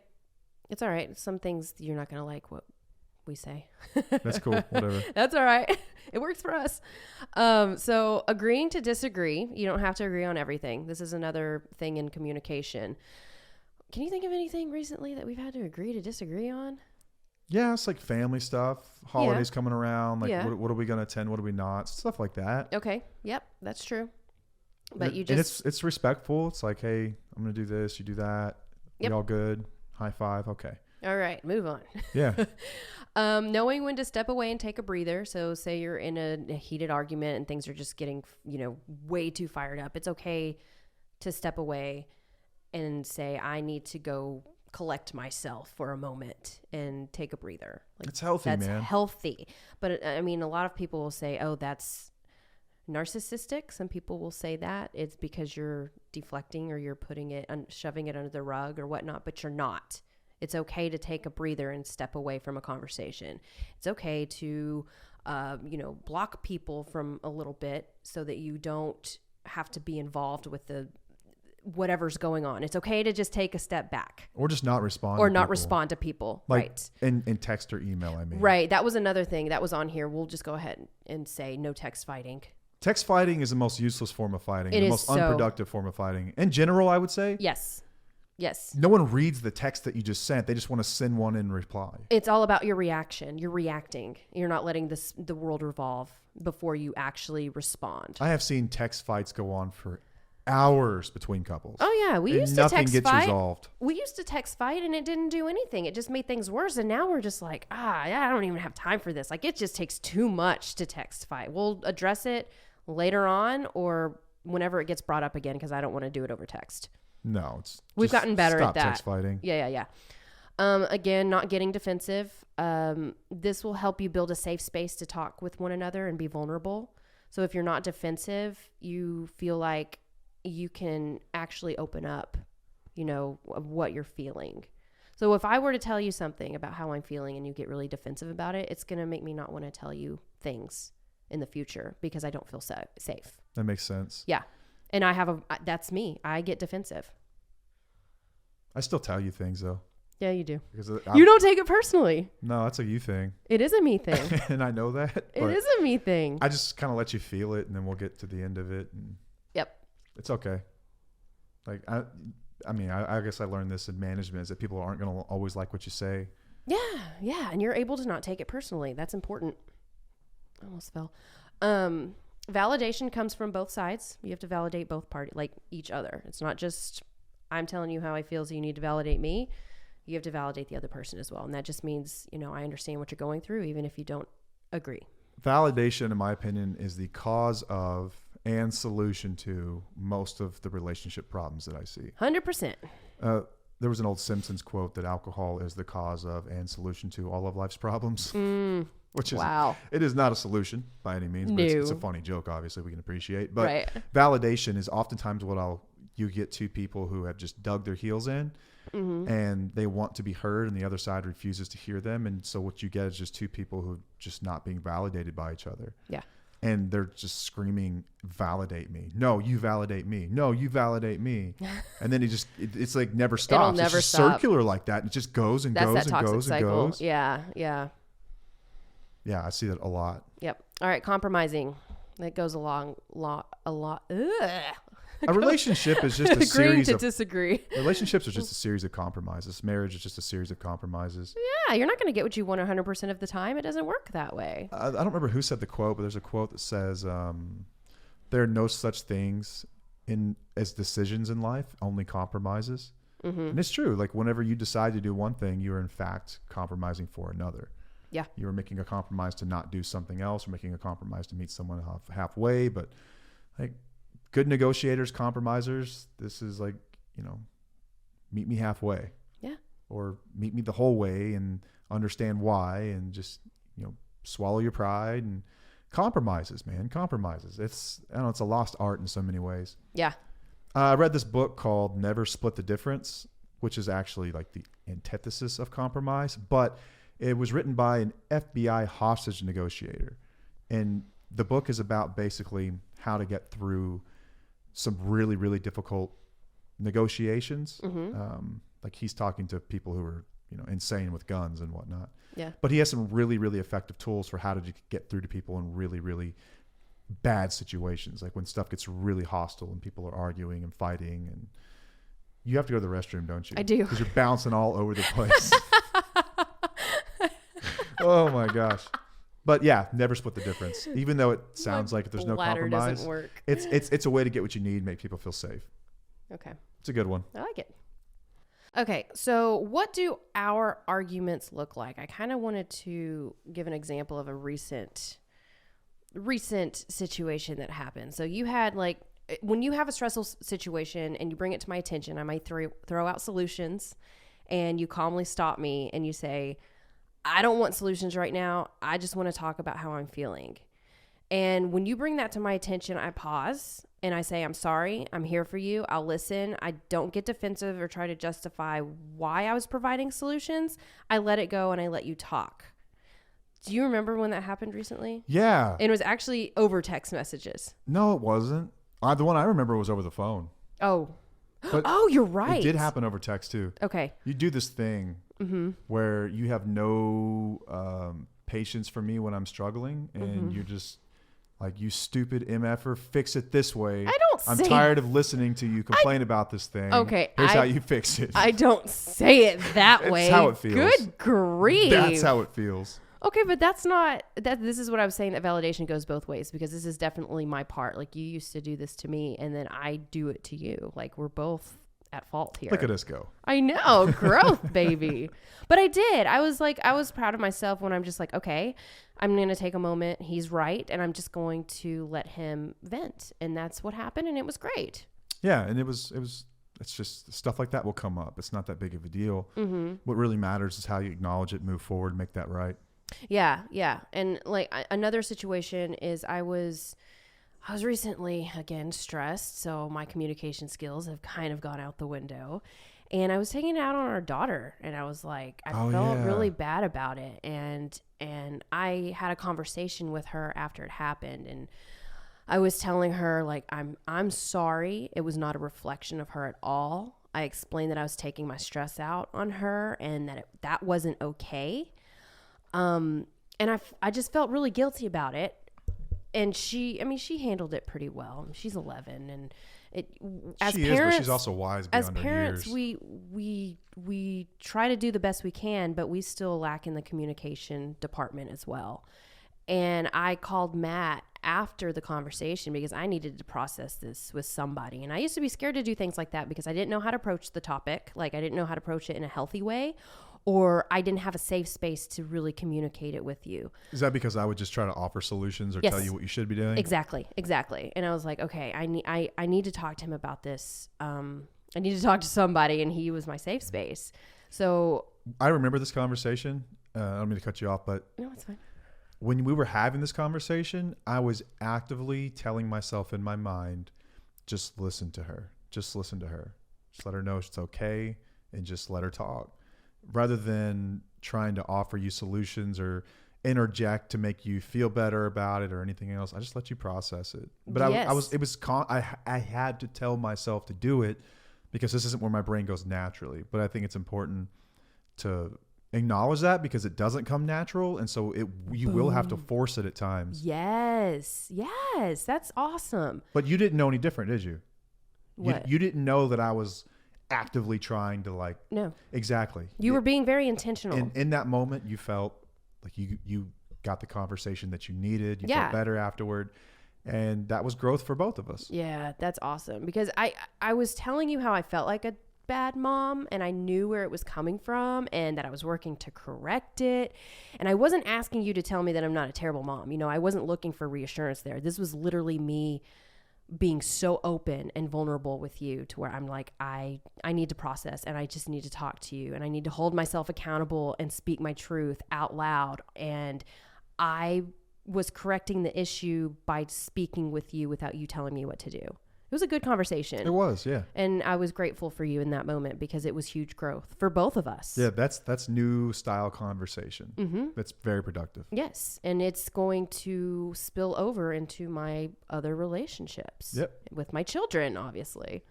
It's all right. Some things you're not going to like what we say. That's cool. Whatever. That's all right. It works for us. So agreeing to disagree. You don't have to agree on everything. This is another thing in communication. Can you think of anything recently that we've had to agree to disagree on? Yeah, it's like family stuff, holidays coming around. Like, Yeah. what are we going to attend? What are we not? Stuff like that. Okay. Yep. That's true. But And- you and just, it's respectful. It's like, hey, I'm going to do this. You do that. Yep. We all good. High five. Okay. all right, move on. Yeah. Knowing when to step away and take a breather. So say you're in a heated argument and things are just getting, way too fired up. It's okay to step away and say, I need to go collect myself for a moment and take a breather. Like, It's healthy, that's man. healthy. But a lot of people will say, oh, that's narcissistic. Some people will say that it's because you're deflecting or you're putting it, shoving it under the rug or whatnot, but you're not. It's okay to take a breather and step away from a conversation. It's okay to, block people from a little bit so that you don't have to be involved with whatever's going on. It's okay to just take a step back Or just not respond. or to not people. respond to people. Like right. in text or email, I mean. Right. That was another thing that was on here. We'll just go ahead and say no text fighting. Text fighting is the most useless form of fighting. It the is most so- unproductive form of fighting. In general, I would say. Yes. Yes. No one reads the text that you just sent. They just want to send one in reply. It's all about your reaction. You're reacting. You're not letting the world revolve before you actually respond. I have seen text fights go on for hours between couples. Oh yeah, we and used to nothing text gets fight. resolved. We used to text fight and it didn't do anything. It just made things worse. And now we're just like, I don't even have time for this. Like it just takes too much to text fight. We'll address it later on or whenever it gets brought up again because I don't want to do it over text. No, it's We've just gotten better stop at that. Text fighting. Yeah. Again, not getting defensive. This will help you build a safe space to talk with one another and be vulnerable. So if you're not defensive, you feel like you can actually open up, of what you're feeling. So if I were to tell you something about how I'm feeling and you get really defensive about it, it's going to make me not want to tell you things in the future because I don't feel safe. That makes sense. Yeah. And that's me. I get defensive. I still tell you things though. Yeah, you do. Because You don't take it personally. No, that's a you thing. It is a me thing. And I know that. It but is a me thing. I just kind of let you feel it and then we'll get to the end of it. And Yep. it's okay. Like, I mean, I guess I learned this in management is that people aren't going to always like what you say. Yeah. And you're able to not take it personally. That's important. I almost fell. Validation comes from both sides. You have to validate both parties, like each other. It's not just I'm telling you how I feel, so you need to validate me. You have to validate the other person as well. And that just means, I understand what you're going through, even if you don't agree. Validation, in my opinion, is the cause of and solution to most of the relationship problems that I see. 100%. There was an old Simpsons quote that alcohol is the cause of and solution to all of life's problems. Which is, wow. It is not a solution by any means, but No. it's a funny joke, obviously, we can appreciate. But Right. validation is oftentimes you get two people who have just dug their heels in and they want to be heard and the other side refuses to hear them. And so what you get is just two people who are just not being validated by each other. Yeah. And they're just screaming, validate me. No, you validate me. No, you validate me. And then it's like never stops. never it's just stop. circular like that. It just goes and That's goes that and toxic goes and cycle. goes. Yeah. Yeah, I see that a lot. Yep. All right. Compromising. That goes along a lot. Ugh. A relationship is just a Agreeing series to of disagree. relationships are just a series of compromises. Marriage is just a series of compromises. Yeah, you're not going to get what you want 100% of the time. It doesn't work that way. I don't remember who said the quote, but there's a quote that says, "There are no such things as decisions in life, only compromises." And it's true. Like whenever you decide to do one thing, you are in fact compromising for another. Yeah. You are making a compromise to not do something else, or making a compromise to meet someone halfway. But like good negotiators, compromisers, this is like, meet me halfway. Yeah. Or meet me the whole way and understand why, and just, swallow your pride and compromises, man. Compromises. It's a lost art in so many ways. Yeah. I read this book called Never Split the Difference, which is actually like the antithesis of compromise, but it was written by an FBI hostage negotiator. And the book is about basically how to get through some really, really difficult negotiations. Like he's talking to people who are, insane with guns and whatnot. Yeah. But he has some really, really effective tools for how to get through to people in really, really bad situations. Like when stuff gets really hostile and people are arguing and fighting, and you have to go to the restroom, don't you? I do. Because you're bouncing all over the place. Oh my gosh. But yeah, never split the difference. Even though it sounds like there's no Bladder compromise, doesn't work. it's a way to get what you need, make people feel safe. Okay. It's a good one. I like it. Okay, so what do our arguments look like? I kind of wanted to give an example of a recent situation that happened. So you had when you have a stressful situation and you bring it to my attention, I might throw out solutions, and you calmly stop me and you say, I don't want solutions right now. I just want to talk about how I'm feeling. And when you bring that to my attention, I pause and I say, I'm sorry. I'm here for you. I'll listen. I don't get defensive or try to justify why I was providing solutions. I let it go and I let you talk. Do you remember when that happened recently? Yeah. And it was actually over text messages. No, it wasn't. The one I remember was over the phone. Oh, But Oh, you're right. it did happen over text too. Okay. You do this thing where you have no patience for me when I'm struggling, and you're just like, you stupid MFer, fix it this way. I'm tired of listening to you complain about this thing. Okay. Here's how you fix it. I don't say it that way. That's how it feels. Good grief. That's how it feels. Okay, but that's not that. This is what I was saying, that validation goes both ways, because this is definitely my part. Like, you used to do this to me, and then I do it to you. Like, we're both at fault here. Look at us go. I know, growth, baby. But I did. I was proud of myself when I'm just like, okay, I'm going to take a moment. He's right. And I'm just going to let him vent. And that's what happened. And it was great. Yeah. And it's just stuff like that will come up. It's not that big of a deal. What really matters is how you acknowledge it, move forward, make that right. Yeah. Yeah. And like another situation is I was recently, again, stressed. So my communication skills have kind of gone out the window. And I was taking it out on our daughter, and I was like, I felt really bad about it. And I had a conversation with her after it happened, and I was telling her, like, I'm sorry. It was not a reflection of her at all. I explained that I was taking my stress out on her, and that that wasn't okay. And I just felt really guilty about it. And she handled it pretty well. She's 11, and as she parents, is, but she's also wise beyond her years. we try to do the best we can, but we still lack in the communication department as well. And I called Matt after the conversation because I needed to process this with somebody. And I used to be scared to do things like that because I didn't know how to approach the topic. Like, I didn't know how to approach it in a healthy way, or I didn't have a safe space to really communicate it with you. Is that because I would just try to offer solutions or tell you what you should be doing? Exactly. And I was like, okay, I need to talk to him about this. I need to talk to somebody, and he was my safe space. So I remember this conversation. I don't mean to cut you off, but no, it's fine. When we were having this conversation, I was actively telling myself in my mind, just listen to her. Just listen to her. Just let her know it's okay, and just let her talk. Rather than trying to offer you solutions or interject to make you feel better about it or anything else, I just let you process it. But yes. I had to tell myself to do it because this isn't where my brain goes naturally. But I think it's important to acknowledge that because it doesn't come natural, and so you will have to force it at times. Yes, that's awesome. But you didn't know any different, did you? What? You didn't know that I was actively trying to No, exactly. You were being very intentional. In that moment, you felt like you got the conversation that you needed. You felt better afterward, and that was growth for both of us. Yeah, that's awesome because I was telling you how I felt like a bad mom, and I knew where it was coming from, and that I was working to correct it. And I wasn't asking you to tell me that I'm not a terrible mom. I wasn't looking for reassurance there. This was literally me being so open and vulnerable with you to where I'm like, I need to process, and I just need to talk to you, and I need to hold myself accountable and speak my truth out loud. And I was correcting the issue by speaking with you without you telling me what to do. It was a good conversation. It was, yeah. And I was grateful for you in that moment because it was huge growth for both of us. Yeah, that's new style conversation. Mm-hmm. That's very productive. Yes, and it's going to spill over into my other relationships. Yep. With my children, obviously.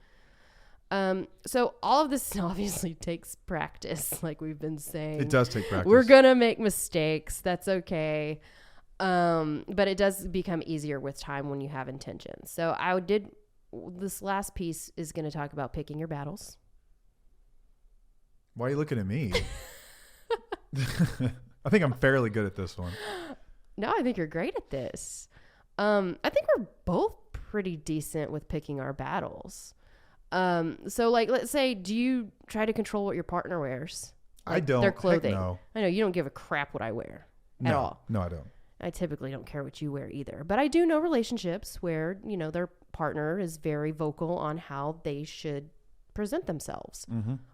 So all of this obviously takes practice, like we've been saying. It does take practice. We're going to make mistakes. That's okay. But it does become easier with time when you have intention. So this last piece is going to talk about picking your battles. Why are you looking at me? I think I'm fairly good at this one. No, I think you're great at this. I think we're both pretty decent with picking our battles. So let's say, do you try to control what your partner wears? I don't. Their clothing. Heck no. I know you don't give a crap what I wear at all. No, I don't. I typically don't care what you wear either. But I do know relationships where, their partner is very vocal on how they should present themselves,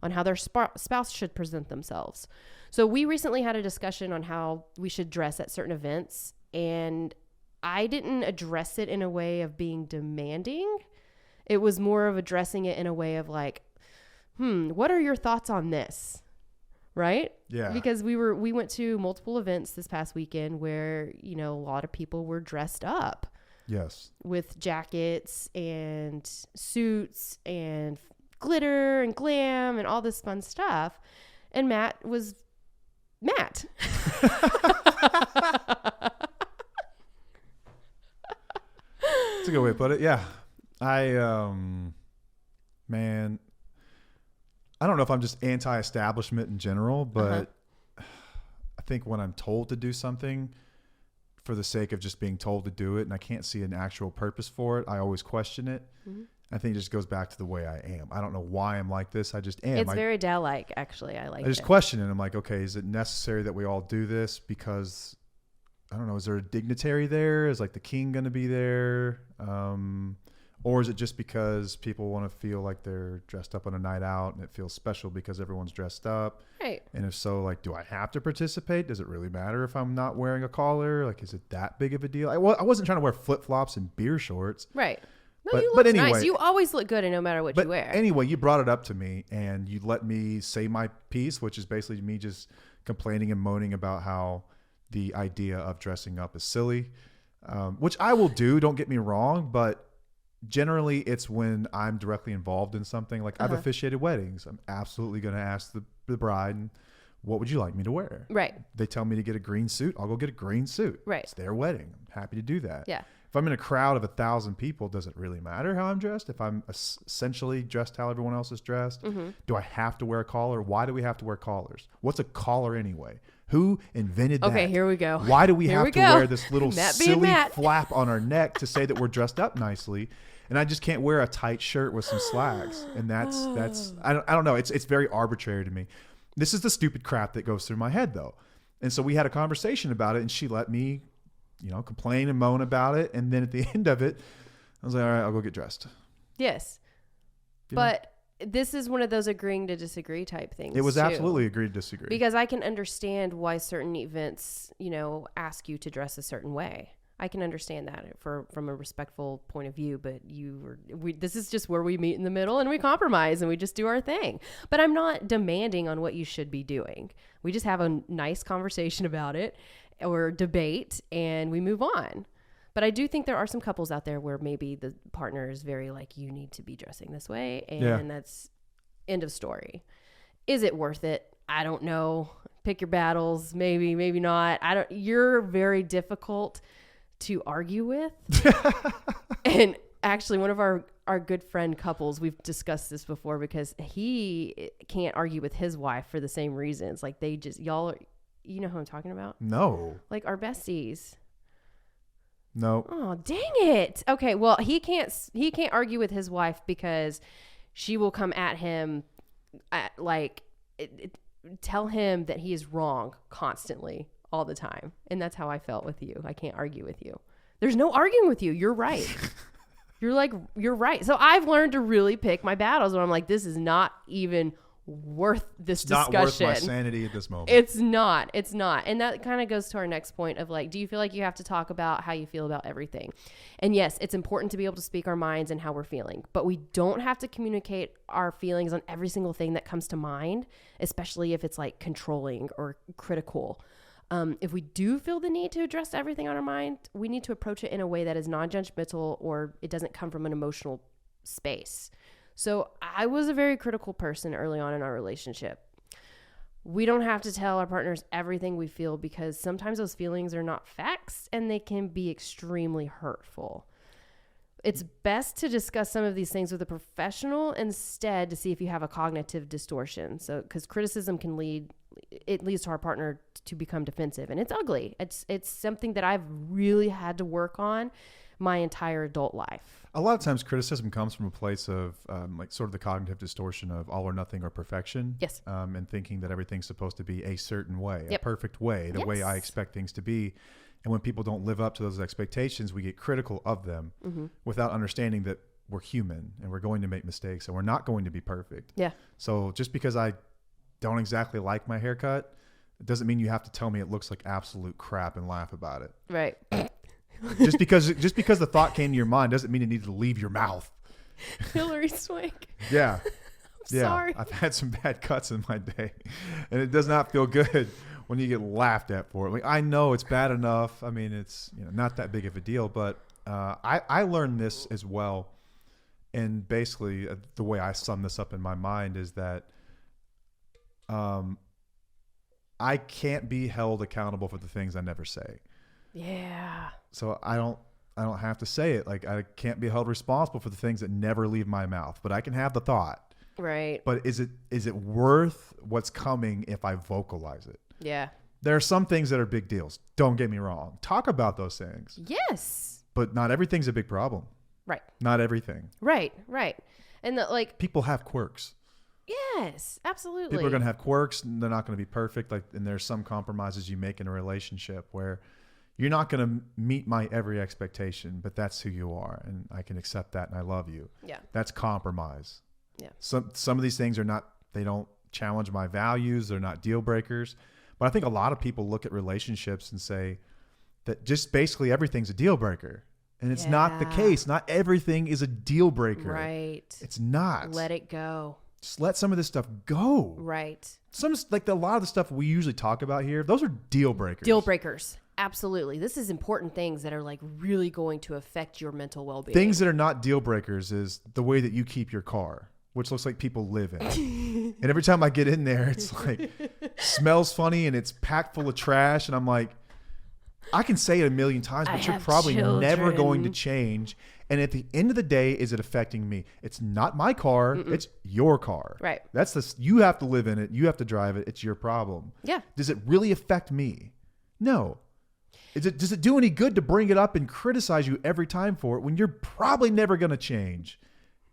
on how their spouse should present themselves. So we recently had a discussion on how we should dress at certain events. And I didn't address it in a way of being demanding. It was more of addressing it in a way of like, what are your thoughts on this? Right? Yeah. Because we went to multiple events this past weekend where, a lot of people were dressed up. Yes. With jackets and suits and glitter and glam and all this fun stuff. And Matt was Matt. That's a good way to put it. Yeah. Man, I don't know if I'm just anti-establishment in general, but I think when I'm told to do something for the sake of just being told to do it and I can't see an actual purpose for it, I always question it. Mm-hmm. I think it just goes back to the way I am. I don't know why I'm like this. I just am. It's very Dell-like, actually. I just question it. I'm like, okay, is it necessary that we all do this? Because, I don't know, is there a dignitary there? Is like the king going to be there? Or is it just because people want to feel like they're dressed up on a night out and it feels special because everyone's dressed up? Right. And if so, like, do I have to participate? Does it really matter if I'm not wearing a collar? Like, is it that big of a deal? I wasn't trying to wear flip-flops and beer shorts. Right. No, you look anyway, nice. You always look good no matter what you wear. Anyway, you brought it up to me and you let me say my piece, which is basically me just complaining and moaning about how the idea of dressing up is silly, which I will do, don't get me wrong, but generally it's when I'm directly involved in something. Like I've officiated weddings. I'm absolutely going to ask the bride, what would you like me to wear? Right. They tell me to get a green suit. I'll go get a green suit. Right. It's their wedding. I'm happy to do that. Yeah. If I'm in a crowd of 1,000 people, does it really matter how I'm dressed? If I'm essentially dressed how everyone else is dressed, do I have to wear a collar? Why do we have to wear collars? What's a collar anyway? Who invented that? Okay, here we go. Why do we have to wear this little silly Matt. flap on our neck to say that we're dressed up nicely? And I just can't wear a tight shirt with some slacks. And that's I don't know. It's very arbitrary to me. This is the stupid crap that goes through my head though. And so we had a conversation about it and she let me, complain and moan about it. And then at the end of it, I was like, all right, I'll go get dressed. Yes. But this is one of those agreeing to disagree type things. It was too. absolutely agree to disagree. Because I can understand why certain events, ask you to dress a certain way. I can understand that from a respectful point of view, but this is just where we meet in the middle and we compromise and we just do our thing. But I'm not demanding on what you should be doing. We just have a nice conversation about it or debate and we move on. But I do think there are some couples out there where maybe the partner is very like, you need to be dressing this way. And that's end of story. Is it worth it? I don't know. Pick your battles. Maybe, maybe not. You're very difficult to argue with. And actually one of our good friend couples, we've discussed this before because he can't argue with his wife for the same reasons. Like they just, y'all are, you know who I'm talking about? No. Like our besties. No. Oh, dang it. Okay. Well, he can't argue with his wife because she will come at him tell him that he is wrong constantly all the time. And that's how I felt with you. I can't argue with you. There's no arguing with you. You're right. You're right. So I've learned to really pick my battles when I'm like, this is not even worth this discussion. Not worth my sanity at this moment. It's not. And that kind of goes to our next point of like, do you feel like you have to talk about how you feel about everything? And yes, it's important to be able to speak our minds and how we're feeling, but we don't have to communicate our feelings on every single thing that comes to mind, especially if it's like controlling or critical. If we do feel the need to address everything on our mind, we need to approach it in a way that is non-judgmental or it doesn't come from an emotional space. So I was a very critical person early on in our relationship. We don't have to tell our partners everything we feel because sometimes those feelings are not facts and they can be extremely hurtful. It's best to discuss some of these things with a professional instead to see if you have a cognitive distortion. So, because criticism leads to our partner to become defensive, and it's ugly. It's something that I've really had to work on my entire adult life. A lot of times criticism comes from a place of like sort of the cognitive distortion of all or nothing or perfection. Yes. And thinking that everything's supposed to be a certain way, a perfect way, the way I expect things to be. And when people don't live up to those expectations, we get critical of them without understanding that we're human and we're going to make mistakes and we're not going to be perfect. Yeah. So just because I don't exactly like my haircut, it doesn't mean you have to tell me it looks like absolute crap and laugh about it. Right. just because the thought came to your mind doesn't mean it needs to leave your mouth. Hillary Swank. Yeah. Sorry. I've had some bad cuts in my day and it does not feel good when you get laughed at for it. Like, I know it's bad enough. I mean, it's not that big of a deal, but I learned this as well And basically, the way I sum this up in my mind is that I can't be held accountable for the things I never say. Yeah. So I don't have to say it. Like, I can't be held responsible for the things that never leave my mouth, but I can have the thought. Right. But is it worth what's coming if I vocalize it? Yeah. There are some things that are big deals. Don't get me wrong. Talk about those things. Yes. But not everything's a big problem. Right. Not everything. Right. And people have quirks. Yes, absolutely. People are going to have quirks, and they're not going to be perfect. And there's some compromises you make in a relationship where you're not going to meet my every expectation, but that's who you are, and I can accept that, and I love you. Yeah. That's compromise. Yeah. Some of these things they don't challenge my values. They're not deal breakers. But I think a lot of people look at relationships and say that just basically everything's a deal breaker. And it's not the case. Not everything is a deal breaker. Right. It's not. Let it go. Just let some of this stuff go. Right. A lot of the stuff we usually talk about here, those are deal breakers. Deal breakers. Absolutely. This is important things that are like really going to affect your mental well-being. Things that are not deal breakers is the way that you keep your car, which looks like people live in. And every time I get in there, it's like smells funny and it's packed full of trash. And I'm like, I can say it a million times, but you're probably never going to change. And at the end of the day, is it affecting me? It's not my car. Mm-mm. It's your car. Right. You have to live in it. You have to drive it. It's your problem. Yeah. Does it really affect me? No. Does it do any good to bring it up and criticize you every time for it when you're probably never going to change?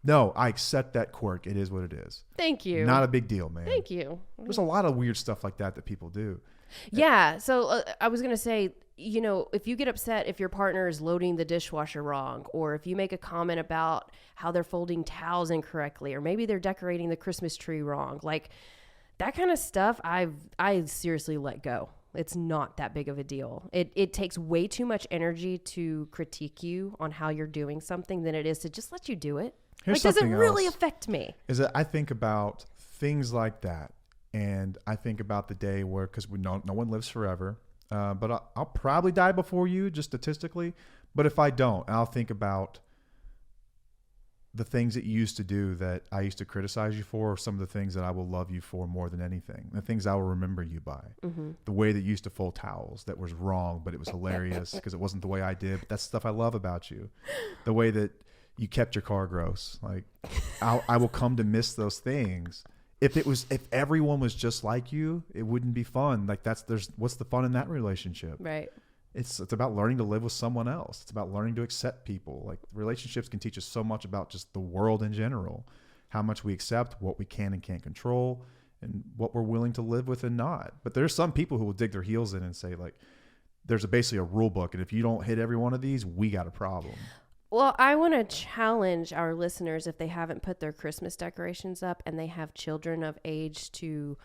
No, I accept that quirk. It is what it is. Thank you. Not a big deal, man. Thank you. There's a lot of weird stuff like that people do. Yeah. So I was going to say, if you get upset if your partner is loading the dishwasher wrong, or if you make a comment about how they're folding towels incorrectly, or maybe they're decorating the Christmas tree wrong, like that kind of stuff, I seriously let go. It's not that big of a deal. It takes way too much energy to critique you on how you're doing something than it is to just let you do it. Here's does it something really else, affect me? Is that I think about things like that. And I think about the day where, because no one lives forever, but I'll probably die before you, just statistically. But if I don't, I'll think about the things that you used to do that I used to criticize you for, or some of the things that I will love you for more than anything, the things I will remember you by. Mm-hmm. The way that you used to fold towels that was wrong, but it was hilarious because it wasn't the way I did. But that's stuff I love about you. The way that you kept your car gross. Like I will come to miss those things. If everyone was just like you, it wouldn't be fun. Like what's the fun in that relationship? Right. It's about learning to live with someone else. It's about learning to accept people. Like relationships can teach us so much about just the world in general, how much we accept, what we can and can't control, and what we're willing to live with and not. But there's some people who will dig their heels in and say like, there's basically a rule book. And if you don't hit every one of these, we got a problem. Well, I want to challenge our listeners, if they haven't put their Christmas decorations up and they have children of age to,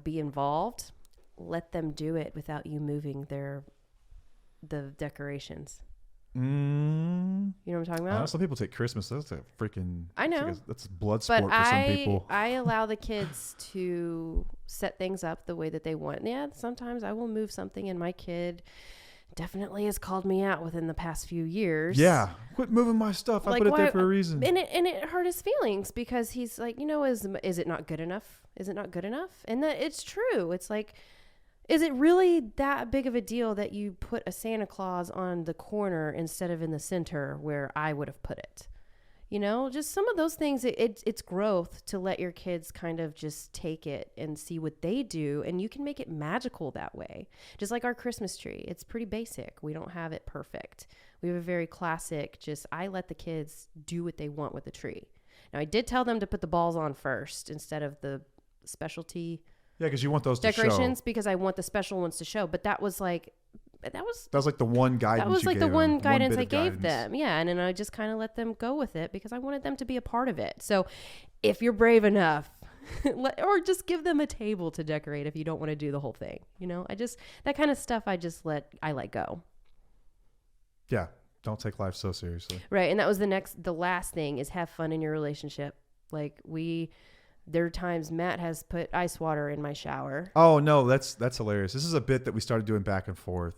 be involved, let them do it without you moving the decorations. You know what I'm talking about? Some people take Christmas. That's a freaking... I know. That's a blood sport for some people. I allow the kids to set things up the way that they want. Yeah, sometimes I will move something and my kid definitely has called me out within the past few years. Yeah. Quit moving my stuff. I put it there for a reason. And it hurt his feelings because he's like, is it not good enough? Is it not good enough? And that it's true. It's like, is it really that big of a deal that you put a Santa Claus on the corner instead of in the center where I would have put it? Just some of those things, it's growth to let your kids kind of just take it and see what they do. And you can make it magical that way. Just like our Christmas tree. It's pretty basic. We don't have it perfect. We have a very classic, I let the kids do what they want with the tree. Now, I did tell them to put the balls on first instead of the specialty because you want those decorations to show. Because I want the special ones to show. But that was like the one guidance. That was like the one guidance I gave guidance. them. Yeah. And then I just kind of let them go with it because I wanted them to be a part of it. So if you're brave enough, or just give them a table to decorate if you don't want to do the whole thing. That kind of stuff I let go. Yeah. Don't take life so seriously. Right. And that was the last thing is have fun in your relationship. Like there are times Matt has put ice water in my shower. Oh no, that's hilarious. This is a bit that we started doing back and forth.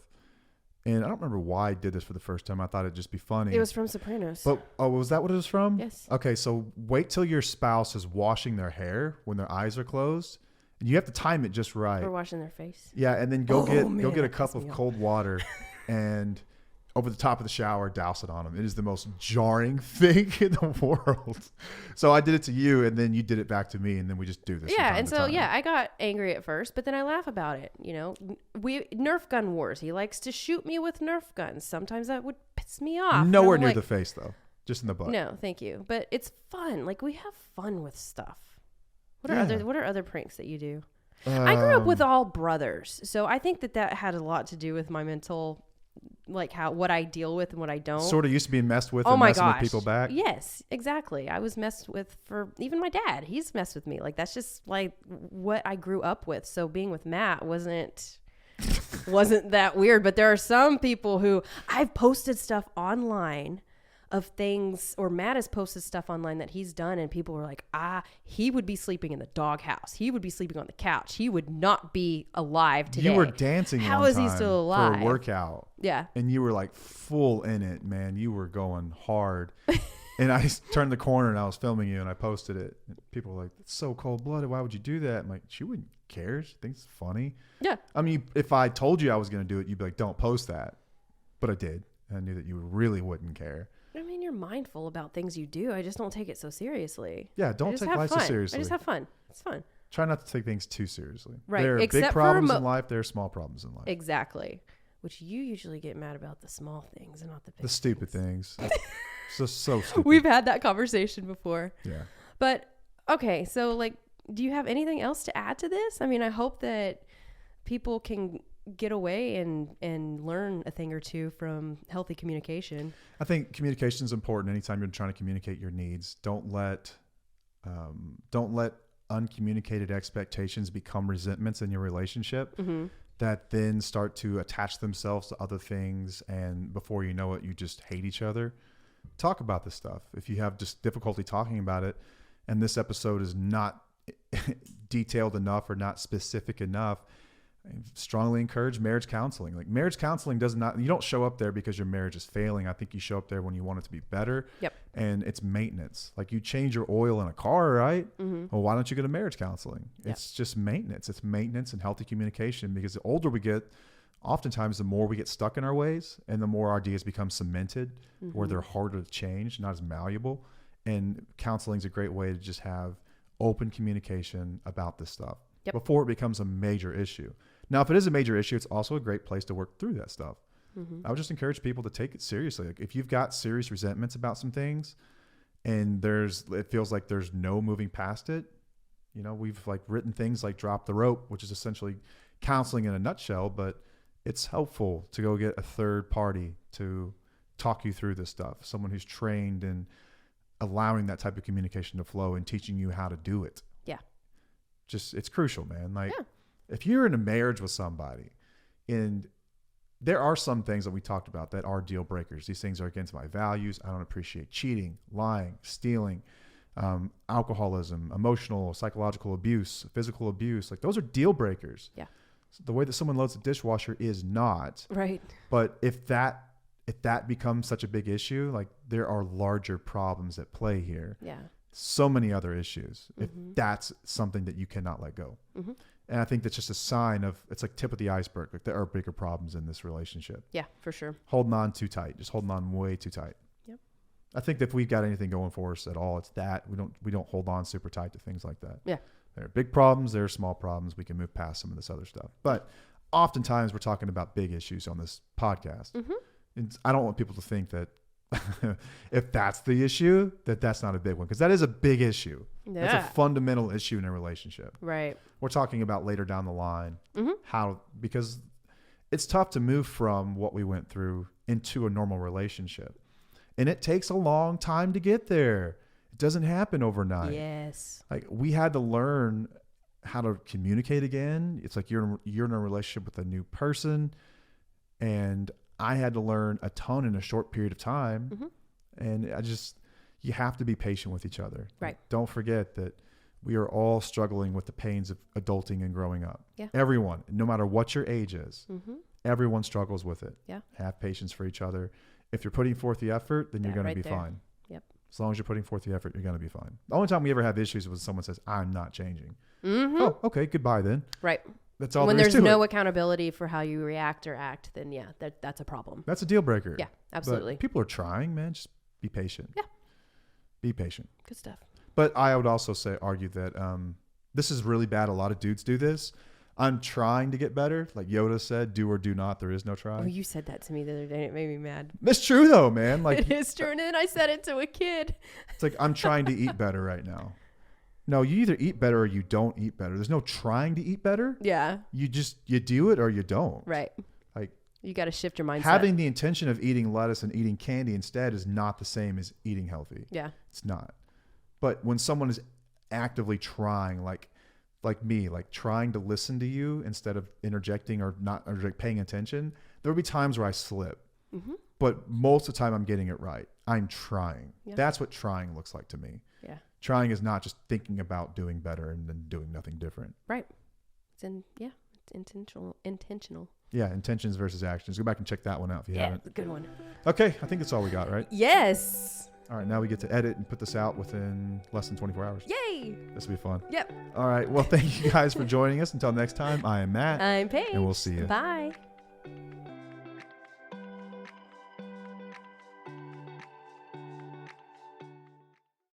And I don't remember why I did this for the first time. I thought it'd just be funny. It was from Sopranos. But, was that what it was from? Yes. Okay, so wait till your spouse is washing their hair when their eyes are closed. And you have to time it just right. Or washing their face. Yeah, and then go get a that cup pissed of me off. cold water and over the top of the shower, douse it on them. It is the most jarring thing in the world. So I did it to you, and then you did it back to me, and then we just do this. Yeah, and so I got angry at first, but then I laugh about it. You know, we Nerf gun wars. He likes to shoot me with Nerf guns. Sometimes that would piss me off. Nowhere I'm near like, the face, though. Just in the butt. No, thank you. But it's fun. Like, we have fun with stuff. What Yeah. are other pranks that you do? I grew up with all brothers, so I think that had a lot to do with my mental, like what I deal with and what I don't. Sort of used to being messed with Oh and my messing gosh. with people back. Yes, exactly. I was messed with for even my dad. He's messed with me. Like, that's just like what I grew up with. So being with Matt wasn't that weird. But there are some people who I've posted stuff online of things, or Matt has posted stuff online that he's done, and people were like, he would be sleeping in the doghouse. He would be sleeping on the couch. He would not be alive today. You were dancing. How one is he time still alive? for a workout? Yeah. And you were like full in it, man. You were going hard. And I turned the corner and I was filming you and I posted it. And people were like, "It's so cold blooded. Why would you do that?" I'm like, she wouldn't care. She thinks it's funny. Yeah. I mean, if I told you I was going to do it, you'd be like, "Don't post that." But I did. And I knew that you really wouldn't care. I mean, you're mindful about things you do. I just don't take it so seriously. Yeah, don't take life so seriously. I just have fun. It's fun. Try not to take things too seriously. Right. There are Except big for problems in life. There are small problems in life. Exactly. Which you usually get mad about the small things and not the big The stupid things. so stupid. We've had that conversation before. Yeah. But, okay, so, like, do you have anything else to add to this? I mean, I hope that people can get away and learn a thing or two from healthy communication. I think communication is important anytime you're trying to communicate your needs. Don't let uncommunicated expectations become resentments in your relationship that then start to attach themselves to other things. And before you know it, you just hate each other. Talk about this stuff. If you have just difficulty talking about it and this episode is not detailed enough or not specific enough, I strongly encourage marriage counseling. Like, marriage counseling you don't show up there because your marriage is failing. I think you show up there when you want it to be better. Yep. And it's maintenance. Like, you change your oil in a car, right? Well, why don't you go to marriage counseling? Yep. It's just maintenance. It's maintenance and healthy communication, because the older we get, oftentimes the more we get stuck in our ways and the more our ideas become cemented, where they're harder to change, not as malleable. And counseling is a great way to just have open communication about this stuff before it becomes a major issue. Now, if it is a major issue, it's also a great place to work through that stuff. I would just encourage people to take it seriously. Like, if you've got serious resentments about some things and it feels like there's no moving past it, we've like written things like Drop the Rope, which is essentially counseling in a nutshell, but it's helpful to go get a third party to talk you through this stuff. Someone who's trained in allowing that type of communication to flow and teaching you how to do it. Yeah. It's crucial, man. Like, if you're in a marriage with somebody, and there are some things that we talked about that are deal breakers. These things are against my values. I don't appreciate cheating, lying, stealing, alcoholism, emotional, psychological abuse, physical abuse. Like, those are deal breakers. Yeah. The way that someone loads the dishwasher is not. Right. But if that becomes such a big issue, like, there are larger problems at play here. Yeah. So many other issues. If that's something that you cannot let go. And I think that's just a sign of, it's like tip of the iceberg. Like, there are bigger problems in this relationship. Yeah, for sure. Holding on too tight, just holding on way too tight. Yep. I think that if we've got anything going for us at all, it's that we don't hold on super tight to things like that. Yeah. There are big problems. There are small problems. We can move past some of this other stuff. But oftentimes we're talking about big issues on this podcast. And I don't want people to think that if that's the issue, that's not a big one, because that is a big issue. Yeah. That's a fundamental issue in a relationship. Right. We're talking about later down the line because it's tough to move from what we went through into a normal relationship, and it takes a long time to get there. It doesn't happen overnight. Yes. Like, we had to learn how to communicate again. It's like you're in a relationship with a new person, and I had to learn a ton in a short period of time. And you have to be patient with each other. Right. Don't forget that we are all struggling with the pains of adulting and growing up. Yeah. Everyone, no matter what your age is, Everyone struggles with it. Yeah. Have patience for each other. If you're putting forth the effort, then you're going to be fine. Yep. As long as you're putting forth the effort, you're going to be fine. The only time we ever have issues is when someone says, I'm not changing. Mm-hmm. Oh, okay, goodbye then. Right. That's all When there is there's to no it. accountability for how you react or act, then yeah, that's a problem. That's a deal breaker. Yeah, absolutely. But people are trying, man. Just be patient. Yeah. Be patient. Good stuff. But I would also argue that this is really bad. A lot of dudes do this. I'm trying to get better. Like Yoda said, do or do not. There is no try. Oh, you said that to me the other day. It made me mad. That's true though, man. Like It is true. And then I said it to a kid. it's like I'm trying to eat better right now. No, you either eat better or you don't eat better. There's no trying to eat better. Yeah. You do it or you don't. Right. Like you got to shift your mindset. having the intention of eating lettuce and eating candy instead is not the same as eating healthy. Yeah. It's not. But when someone is actively trying, like me, like trying to listen to you instead of interjecting or not or like paying attention, there will be times where I slip. Mm-hmm. But most of the time I'm getting it right. I'm trying. Yeah. That's what trying looks like to me. Yeah. Trying is not just thinking about doing better and then doing nothing different. Right. It's intentional. Yeah, intentions versus actions. Go back and check that one out if you haven't. It's a good one. Okay, I think that's all we got, right? Yes. All right, now we get to edit and put this out within less than 24 hours. Yay. This will be fun. Yep. All right, well, thank you guys for joining us. Until next time, I am Matt. I'm Paige. And we'll see you. Bye.